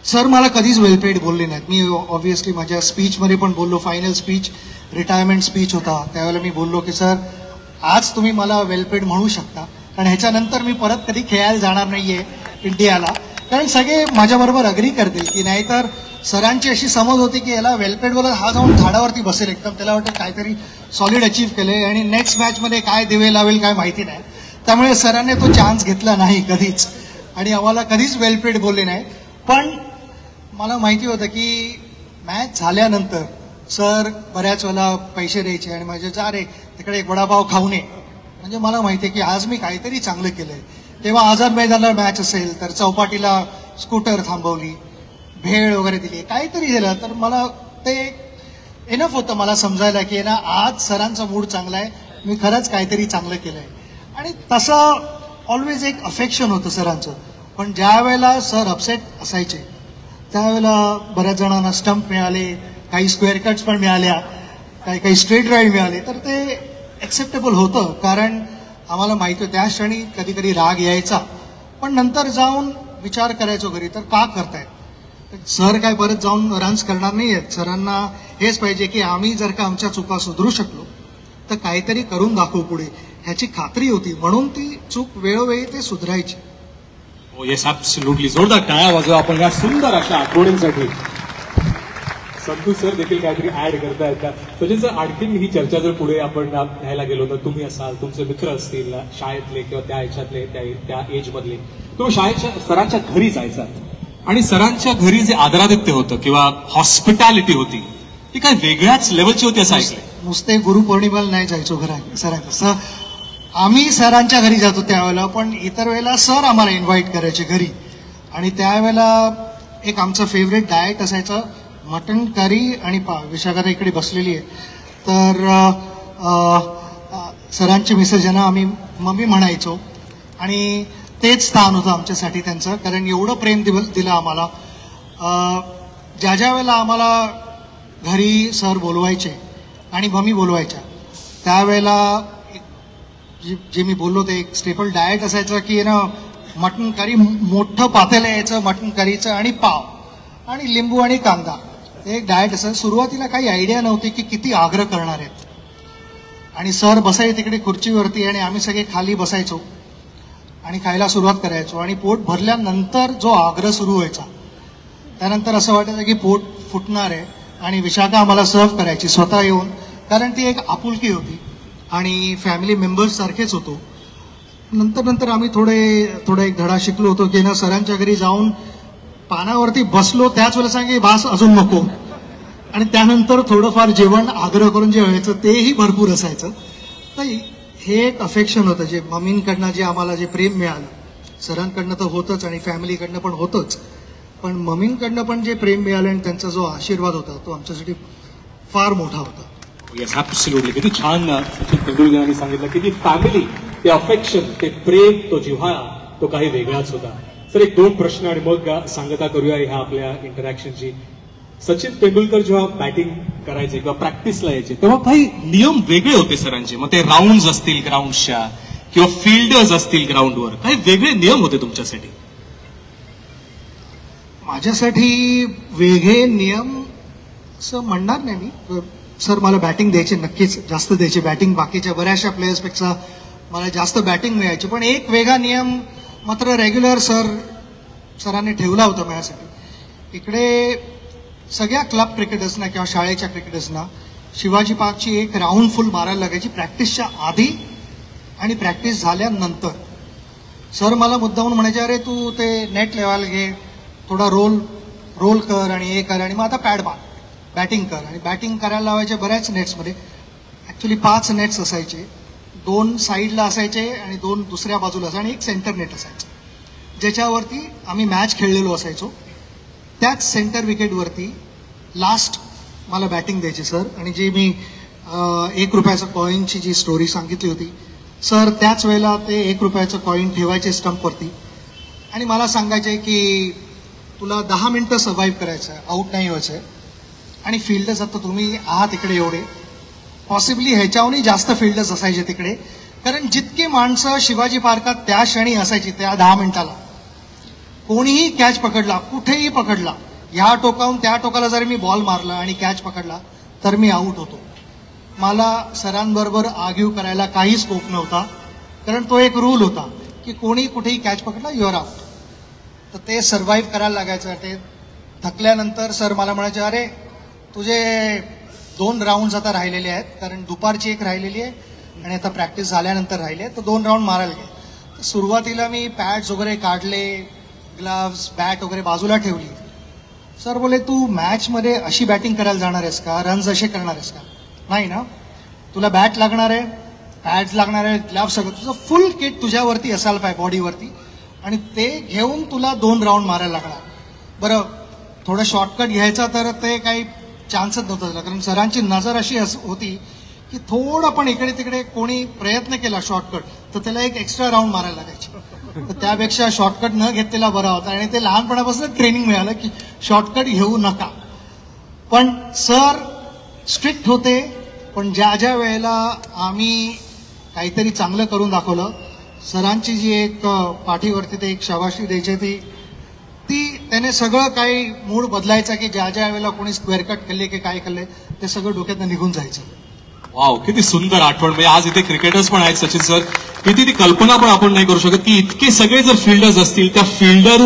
सर मला कधीच वेलपेड बोलले नाहीत. मी ऑब्व्हियसली माझ्या स्पीचमध्ये पण बोललो. फायनल स्पीच, रिटायरमेंट स्पीच होता, त्यावेळेला मी बोललो की सर आज तुम्ही मला वेलपेड म्हणू शकता, कारण ह्याच्यानंतर मी परत कधी खेळायला जाणार नाहीये इंडियाला. कारण सगळे माझ्याबरोबर अग्री करतील की नाहीतर सरांची अशी समज होती की याला वेलपेडवर हा जाऊन झाडावरती बसेल एकदम, त्याला वाटेल काहीतरी सॉलिड अचीव्ह केले आणि नेक्स्ट मॅचमध्ये काय दिवे लावेल काय माहिती नाही. त्यामुळे सरांनी तो चान्स घेतला नाही कधीच आणि आम्हाला कधीच वेलपेड बोलले नाही. पण मला माहिती होतं की मॅच झाल्यानंतर सर बऱ्याच वेळेला पैसे द्यायचे आणि माझे जा रे तिकडे एक वडापाव खाऊन ये. म्हणजे मला माहिती आहे की आज मी काहीतरी चांगलं केलंय. तेव्हा आझाद मैदानावर मॅच असेल तर चौपाटीला स्कूटर थांबवली, भेळ वगैरे दिली, काहीतरी दिलं तर मला ते एनफ होतं मला समजायला की ना आज सरांचा मूड चांगला आहे, मी खरंच काहीतरी चांगलं केलंय. आणि तसं ऑलवेज एक अफेक्शन होतं सरांचं. पण ज्या वेळेला सर अपसेट असायचे त्यावेळेला बऱ्याच जणांना स्टंप मिळाले, काही स्क्वेअर कट्स पण मिळाल्या, काही स्ट्रेट राईड मिळाले, तर ते ॲक्सेप्टेबल होतं. कारण आम्हाला माहिती होतं त्या क्षणी कधी कधी राग यायचा, पण नंतर जाऊन विचार करायचो घरी तर का करतायत. सर काय परत जाऊन रन्स करणार नाही आहेत. सरांना हेच पाहिजे की आम्ही जर का आमच्या चुका सुधारू शकलो तर काहीतरी करून दाखवू पुढे, ह्याची खात्री होती. म्हणून ती चूक वेळोवेळी ते सुधारायची. हो येस, ॲब्सोल्युटली. जोरदार टाळ्या वाजवा आपण या सुंदर अशा आठवड्यांसाठी. संतू सर देखील काहीतरी ऍड करतायत का? म्हणजे जर आणखीन ही चर्चा जर पुढे आपण न्यायला गेलो तर तुम्ही असाल, तुमचे मित्र असतील शाळेतले किंवा त्या ह्याच्यातले त्या एजमधले, तुम्ही शाळेच्या सरांच्या घरी जायचा आणि सरांच्या घरी जे आदरातिथ्य होतं किंवा हॉस्पिटॅलिटी होती ती काय वेगळ्याच लेवलची होती असं ऐकलंय. नुसते गुरुपौर्णिमेला नाही जायचो सरांच्या. आम्ही सरांच्या घरी जातो त्यावेळेला, पण इतर वेळेला सर आम्हाला इन्व्हाइट करायचे घरी. आणि त्यावेळेला एक आमचं फेवरेट डाएट असायचं मटन करी आणि पाव. विशाखा इकडे बसलेली आहे तर सरांची मिसेस ज्यांना आम्ही मम्मी म्हणायचो आणि तेच स्थान होतं आमच्यासाठी त्यांचं, कारण एवढं प्रेम दिलं आम्हाला. ज्या वेळेला आम्हाला घरी सर बोलवायचे आणि मम्मी बोलवायच्या त्यावेळेला जे मी बोललो ते एक स्टेपल डाएट असायचं की ना मटन करी, मोठं पातेलं यायचं मटन करीचं आणि पाव आणि लिंबू आणि कांदा, एक डाएट असं. सुरुवातीला काही आयडिया नव्हती की किती आग्रह करणार आहेत. आणि सर बसायचे तिकडे खुर्चीवरती आणि आम्ही सगळे खाली बसायचो आणि खायला सुरुवात करायचो. आणि पोट भरल्यानंतर जो आग्रह सुरू व्हायचा त्यानंतर असं वाटायचं की पोट फुटणार आहे आणि विशाखा आम्हाला सर्व करायची स्वतः येऊन, कारण ती एक आपुलकी होती आणि फॅमिली मेंबर्स सारखेच होतो. नंतर आम्ही थोडा एक धडा शिकलो होतो की ना सरांच्या घरी जाऊन पानावरती बसलो त्याच वेळेला सांगे बास अजून नको, आणि त्यानंतर थोडंफार जेवण आग्रह करून जे व्हायचं तेही भरपूर असायचं. तर हे एक अफेक्शन होतं जे मम्मींकडनं जे आम्हाला जे प्रेम मिळालं. सरांकडनं तर होतंच आणि फॅमिलीकडनं पण होतंच, पण मम्मींकडनं पण जे प्रेम मिळालं आणि त्यांचा जो आशीर्वाद होता तो आमच्यासाठी फार मोठा होता. Yes, absolutely. किती छान सचिन तेंडुलकरांनी सांगितलं की ती फॅमिली, ते अफेक्शन, ते प्रेम, तो जिव्हाळा तो काही वेगळाच होता. सर एक 2 प्रश्न आणि मग सांगता करूया ह्या आपल्या इंटरॅक्शनची. सचिन तेंडुलकर जेव्हा बॅटिंग करायचे किंवा प्रॅक्टिसला यायचे तेव्हा काही नियम वेगळे होते सरांचे. मग ते राऊंड असतील ग्राउंडच्या किंवा फील्डर्स असतील ग्राउंडवर, काही वेगळे नियम होते तुमच्यासाठी? माझ्यासाठी वेगळे नियम असं म्हणणार नाही मी. सर मला बॅटिंग द्यायची, नक्कीच जास्त द्यायची बॅटिंग. बाकीच्या बऱ्याचशा प्लेयर्सपेक्षा मला जास्त बॅटिंग मिळायची. पण एक वेगळा नियम मात्र रेग्युलर सरांनी ठेवला होता माझ्यासाठी. इकडे सगळ्या क्लब क्रिकेटर्सना किंवा शाळेच्या क्रिकेटर्सना शिवाजी पार्कची एक राऊंड फुल मारायला लागायची प्रॅक्टिसच्या आधी आणि प्रॅक्टिस झाल्यानंतर. सर मला मुद्दामून म्हणायचे, अरे तू ते नेट लेवायला घे, थोडा रोल कर आणि हे कर आणि मग आता पॅड मार, बॅटिंग कर. आणि बॅटिंग करायला लावायचे बऱ्याच नेट्समध्ये. ॲक्च्युली 5 नेट्स असायचे, 2 साईडला असायचे आणि 2 दुसऱ्या बाजूला असायचे आणि एक सेंटर नेट असायचं, ज्याच्यावरती आम्ही मॅच खेळलेलो असायचो. त्याच सेंटर विकेटवरती लास्ट मला बॅटिंग द्यायची सर. आणि जी मी 1 रुपयाचं कॉईनची जी स्टोरी सांगितली होती, सर त्याच वेळेला ते 1 रुपयाचं कॉईन ठेवायचे स्टंपवरती आणि मला सांगायचे की तुला 10 मिनिटं सर्व्हाइव्ह करायचं आहे, आऊट नाही व्हायचं आहे. आणि फिल्डर्स आता तुम्ही आहात इकडे एवढे, पॉसिबली ह्याच्याहूनही जास्त फिल्डर्स असायचे तिकडे. कारण जितकी माणसं शिवाजी पार्कात त्या क्षणी असायची त्या 10 मिनिटाला, कोणीही कॅच पकडला, कुठेही पकडला, ह्या टोकाहून त्या टोकाला जरी मी बॉल मारला आणि कॅच पकडला तर मी आऊट होतो. मला सरांबरोबर आर्ग्यू करायला काही स्कोप नव्हता, कारण तो एक रूल होता की कोणी कुठेही कॅच पकडला युअर आउट. तर ते सर्व्हाइव्ह करायला लागायचं. ते थकल्यानंतर सर मला म्हणायचे, अरे तुझे 2 राऊंड्स आता राहिलेले आहेत, कारण दुपारची एक राहिलेली आहे आणि आता प्रॅक्टिस झाल्यानंतर राहिली आहे, तर 2 राऊंड मारायला घे. सुरुवातीला मी पॅड्स वगैरे काढले, ग्लव्स बॅट वगैरे बाजूला ठेवली. सर बोले, तू मॅचमध्ये अशी बॅटिंग करायला जाणार आहेस का, रन्स असे करणार आहेस का? नाही ना, तुला बॅट लागणार आहे, पॅड्स लागणार आहे, ग्लव्स, सगळं तुझं फुल किट तुझ्यावरती असायला पाहिजे बॉडीवरती, आणि ते घेऊन तुला 2 राऊंड मारायला लागणार. बरं थोडं शॉर्टकट घ्यायचा तर ते काही चान्सच नव्हता झाला, कारण सरांची नजर अशी होती की थोडं पण इकडे तिकडे कोणी प्रयत्न केला शॉर्टकट तर त्याला एक एक्स्ट्रा राऊंड मारायला लागायची. तर त्यापेक्षा शॉर्टकट न घेतलेला बरा होता. आणि ते लहानपणापासून ट्रेनिंग मिळालं की शॉर्टकट घेऊ नका. पण सर स्ट्रिक्ट होते, पण ज्या ज्या वेळेला आम्ही काहीतरी चांगलं करून दाखवलं, सरांची जी एक पाठीवरती ते एक शाबासकी द्यायची ती त्याने सगळं काही मूड बदलायचा की ज्या ज्या वेळेला कोणी स्क्वेअर कट केले की काय केले ते सगळं डोक्यातनं निघून जायचं. वाव, किती सुंदर आठवण. म्हणजे आज इथे क्रिकेटर्स पण आहेत सचिन सर, किती ती कल्पना पण आपण नाही करू शकत की इतके सगळे जर फिल्डर्स असतील, त्या फिल्डर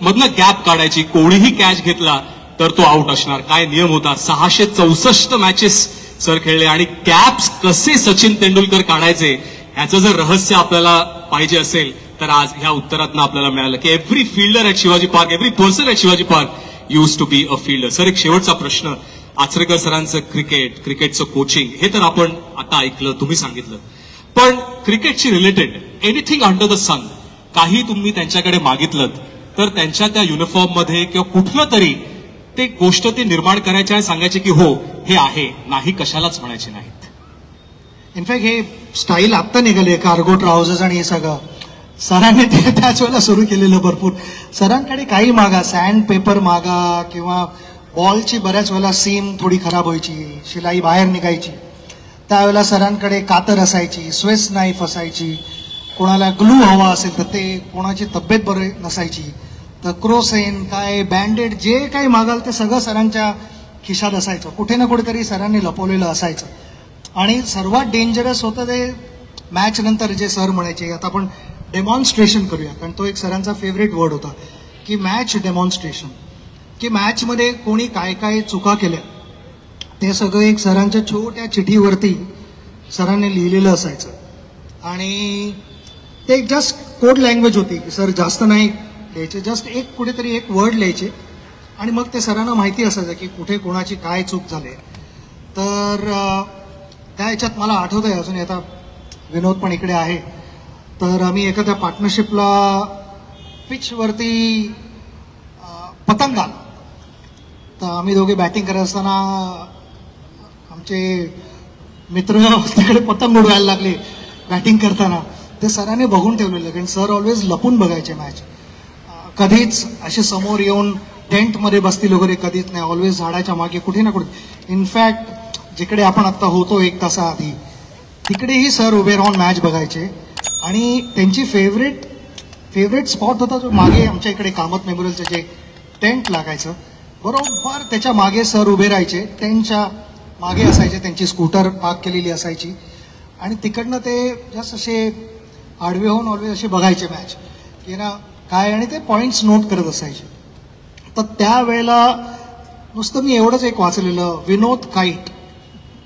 मधनं गॅप काढायची, कोणीही कॅच घेतला तर तो आउट असणार. काय नियम होता. 664 मॅचेस सर खेळले आणि कॅप्स कसे सचिन तेंडुलकर काढायचे ह्याचं जर रहस्य आपल्याला पाहिजे असेल तर आज ह्या उत्तरातनं आपल्याला मिळालं की every fielder at Shivaji Park, every person at Shivaji Park use to be a fielder. Sir एक शेवटचा प्रश्न. आचरेकर सरांचं क्रिकेटचं कोचिंग हे तर आपण आता ऐकलं, तुम्ही सांगितलं, पण क्रिकेटशी रिलेटेड एनिथिंग अंडर द सन काही तुम्ही त्यांच्याकडे मागितलं तर त्यांच्या त्या युनिफॉर्ममध्ये किंवा कुठलं तरी ते गोष्ट ते निर्माण करायच्या आणि सांगायचे की हो हे आहे, नाही कशालाच म्हणायचे नाहीत. इनफॅक्ट हे स्टाईल आत्ता निघाले, कार्गो ट्राउझर्स आणि हे सगळं सरांनी ते त्याच वेळेला सुरू केलेलं भरपूर. सरांकडे काही मागा, सँड पेपर मागा किंवा बॉलची बऱ्याच वेळेला सीम थोडी खराब व्हायची, शिलाई बाहेर निघायची, त्यावेळेला सरांकडे कातर असायची, स्विस नाईफ असायची, कोणाला ग्लू हवा असेल तर ते, कोणाची तब्येत बरी नसायची तर क्रोसेन काय बँडेड जे काही मागाल ते सगळं सरांच्या खिशात असायचं, कुठे ना कुठेतरी सरांनी लपवलेलं असायचं. आणि सर्वात डेंजरस होतं ते मॅच नंतर जे सर म्हणायचे, आता आपण डेमॉन्स्ट्रेशन करूया, कारण तो एक सरांचा फेवरेट वर्ड होता की मॅच डेमॉन्स्ट्रेशन, की मॅचमध्ये कोणी काय काय चुका केल्या ते सगळं एक सरांच्या छोट्या चिठीवरती सरांनी लिहिलेलं असायचं. आणि ते एक जस्ट कोड लँग्वेज होती की सर जास्त नाही लिहायचे, जस्ट एक कुठेतरी एक वर्ड लिहायचे आणि मग ते सरांना माहिती असायचं की कुठे कोणाची काय चूक झाली. तर त्या ह्याच्यात मला आठवतं आहे अजून, आता विनोद पण इकडे आहे, तर आम्ही एखाद्या पार्टनरशिपला पिचवरती पतंग आला, तर आम्ही दोघे बॅटिंग करत असताना आमचे मित्र तिकडे पतंग उडवायला लागले बॅटिंग करताना. ते सरांनी बघून ठेवलेलं, कारण सर ऑलवेज लपून बघायचे मॅच. कधीच असे समोर येऊन टेंटमध्ये बसतील वगैरे कधीच नाही. ऑलवेज झाडाच्या मागे कुठे ना कुठे. इनफॅक्ट जिकडे आपण आता होतो 1 तासाआधी तिकडेही सर उभे राहून मॅच बघायचे. आणि त्यांची फेवरेट स्पॉट होता जो मागे आमच्या इकडे कामत मेमोरियलचं जे टेंट लागायचं, बरोबर त्याच्या मागे सर उभे राहायचे. टेंटच्या मागे असायचे, त्यांची स्कूटर पार्क केलेली असायची आणि तिकडनं ते जस्ट असे आडवे होऊन ऑलवेज असे बघायचे मॅच की ना काय, आणि ते पॉईंट्स नोट करत असायचे. तर त्यावेळेला नुसतं मी एवढंच एक वाचलेलं, विनोद काईट,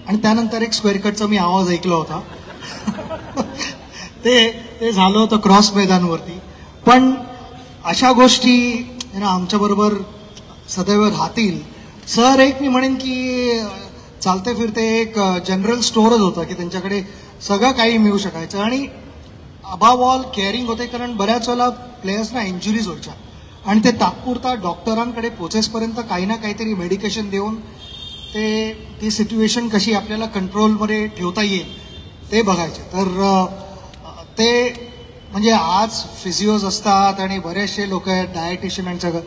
आणि त्यानंतर एक स्क्वेअर कटचा मी आवाज ऐकला होता. ते झालं होतं क्रॉस मैदानवरती. पण अशा गोष्टी आमच्याबरोबर सदैव राहतील. सर एक मी म्हणेन की चालते फिरते एक जनरल स्टोअरच होतं की त्यांच्याकडे सगळं काही मिळू शकायचं. आणि अबाव ऑल केअरिंग होते, कारण बऱ्याच वेळेला प्लेयर्सना इंजुरीज व्हायच्या आणि ते तात्पुरता डॉक्टरांकडे पोचेसपर्यंत काही ना काहीतरी मेडिकेशन देऊन ती सिच्युएशन कशी आपल्याला कंट्रोलमध्ये ठेवता येईल ते बघायचे. तर ते म्हणजे आज फिजिओज असतात आणि बरेचसे लोक आहेत, डायटिशियन आणि सगळं.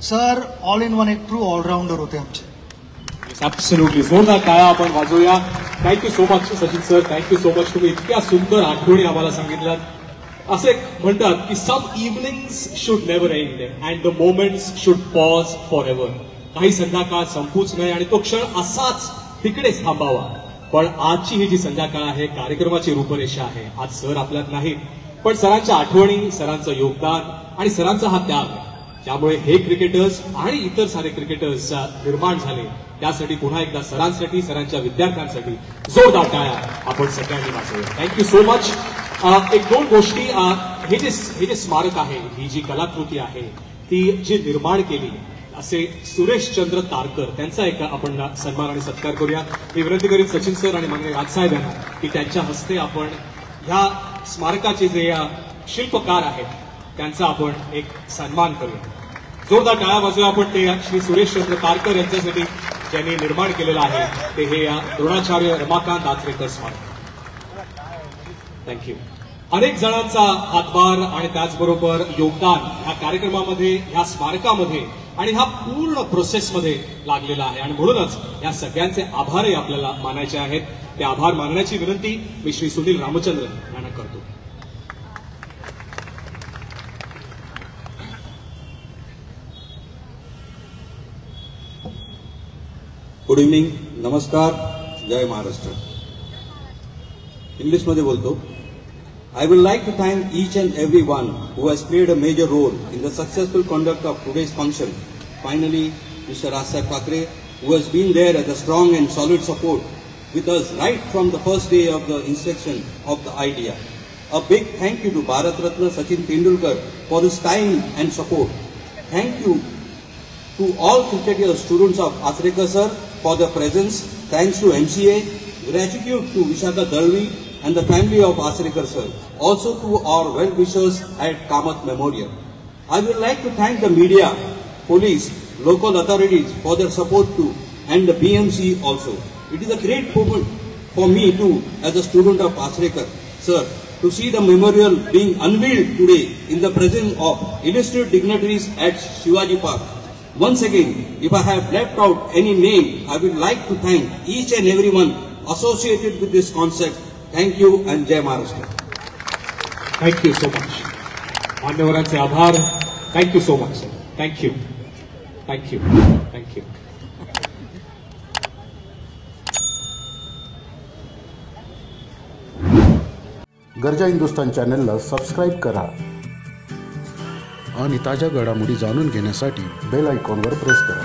सर ऑल इन वन एक ट्रू ऑलराऊंडर होते आमचे. ऍब्सोल्युटली. जोरदार टाळ्या आपण वाजवूया. Thank you so much Sachin sir, thank you so much. तुम्ही इतक्या सुंदर आठवणी आम्हाला सांगितल्यात. असे म्हणतात की some evenings should never end and the moments should pause forever. काही संध्याकाळ संपूच नाही आणि तो क्षण असाच तिकडेच थांबावा. पण आजची ही जी संध्याकाळ आहे, कार्यक्रमाची रूपरेषा आहे. आज सर आपल्यात नाहीत, पण सरांच्या आठवणी, सरांचं योगदान आणि सरांचा हा त्याग, त्यामुळे हे क्रिकेटर्स आणि इतर सारे क्रिकेटर्स निर्माण झाले. त्यासाठी पुन्हा एकदा सरांसाठी, सरांच्या विद्यार्थ्यांसाठी जोरदार टाळ्या आपण सगळ्यांनी वाजवूया. Thank you so much. 1-2 गोष्टी. हे जे स्मारक आहे, ही जी कलाकृती आहे, ती जी निर्माण केली असे सुरेशचंद्र तारकर, त्यांचा एक आपण सन्मान आणि सत्कार करूया. मी विनंती करीन सचिन सर आणि माननीय राजसाहेब यांना की त्यांच्या हस्ते आपण ह्या स्मारकाचे जे शिल्पकार आहेत त्यांचा आपण एक सन्मान करूया. जोरदार टाळ्या वाजवूया आपण ते श्री सुरेशचंद्र तारकर यांच्यासाठी ज्यांनी निर्माण केलेलं आहे ते हे द्रोणाचार्य रमाकांत आचरेकर स्मारक. थँक्यू. अनेक जणांचा हातभार आणि त्याचबरोबर योगदान ह्या कार्यक्रमामध्ये, ह्या स्मारकामध्ये आणि ह्या पूर्ण प्रोसेसमध्ये लागलेला आहे आणि म्हणूनच या सगळ्यांचे आभारही आपल्याला मानायचे आहेत. ते आभार मानण्याची विनंती मी श्री सुनील रामचंद्रन यांना करतो. गुड इव्हनिंग, नमस्कार, जय महाराष्ट्र. इंग्लिशमध्ये बोलतो. I would like to thank each and every one who has played a major role in the successful conduct of today's function. Finally, Mr. Rajsaheb Kakre, who has been there as a strong and solid support with us right from the first day of the inception of the idea. A big thank you to Bharat Ratna Sachin Tendulkar for his time and support. Thank you to all cricketer students of Achrekar sir for their presence. Thanks to MCA. Gratitude to Vishaka Dalvi and the family of Achrekar sir. Also to our well-wishers at Kamath Memorial. I would like to thank the media, police, local authorities for their support too, and the BMC also. It is a great moment for me too, as a student of Achrekar sir, to see the memorial being unveiled today in the presence of illustrious dignitaries at Shivaji Park. Once again, if I have left out any name, I would like to thank each and everyone associated with this concept. Thank you and Jai Maharashtra. Thank you so much. मान्यवरांचे आभार. Thank you so much. Thank you. Thank you. Thank you. गरजा हिंदुस्तान चॅनलला subscribe करा आणि ताज्या घडामोडी जाणून घेण्यासाठी बेल आयकॉनवर प्रेस करा.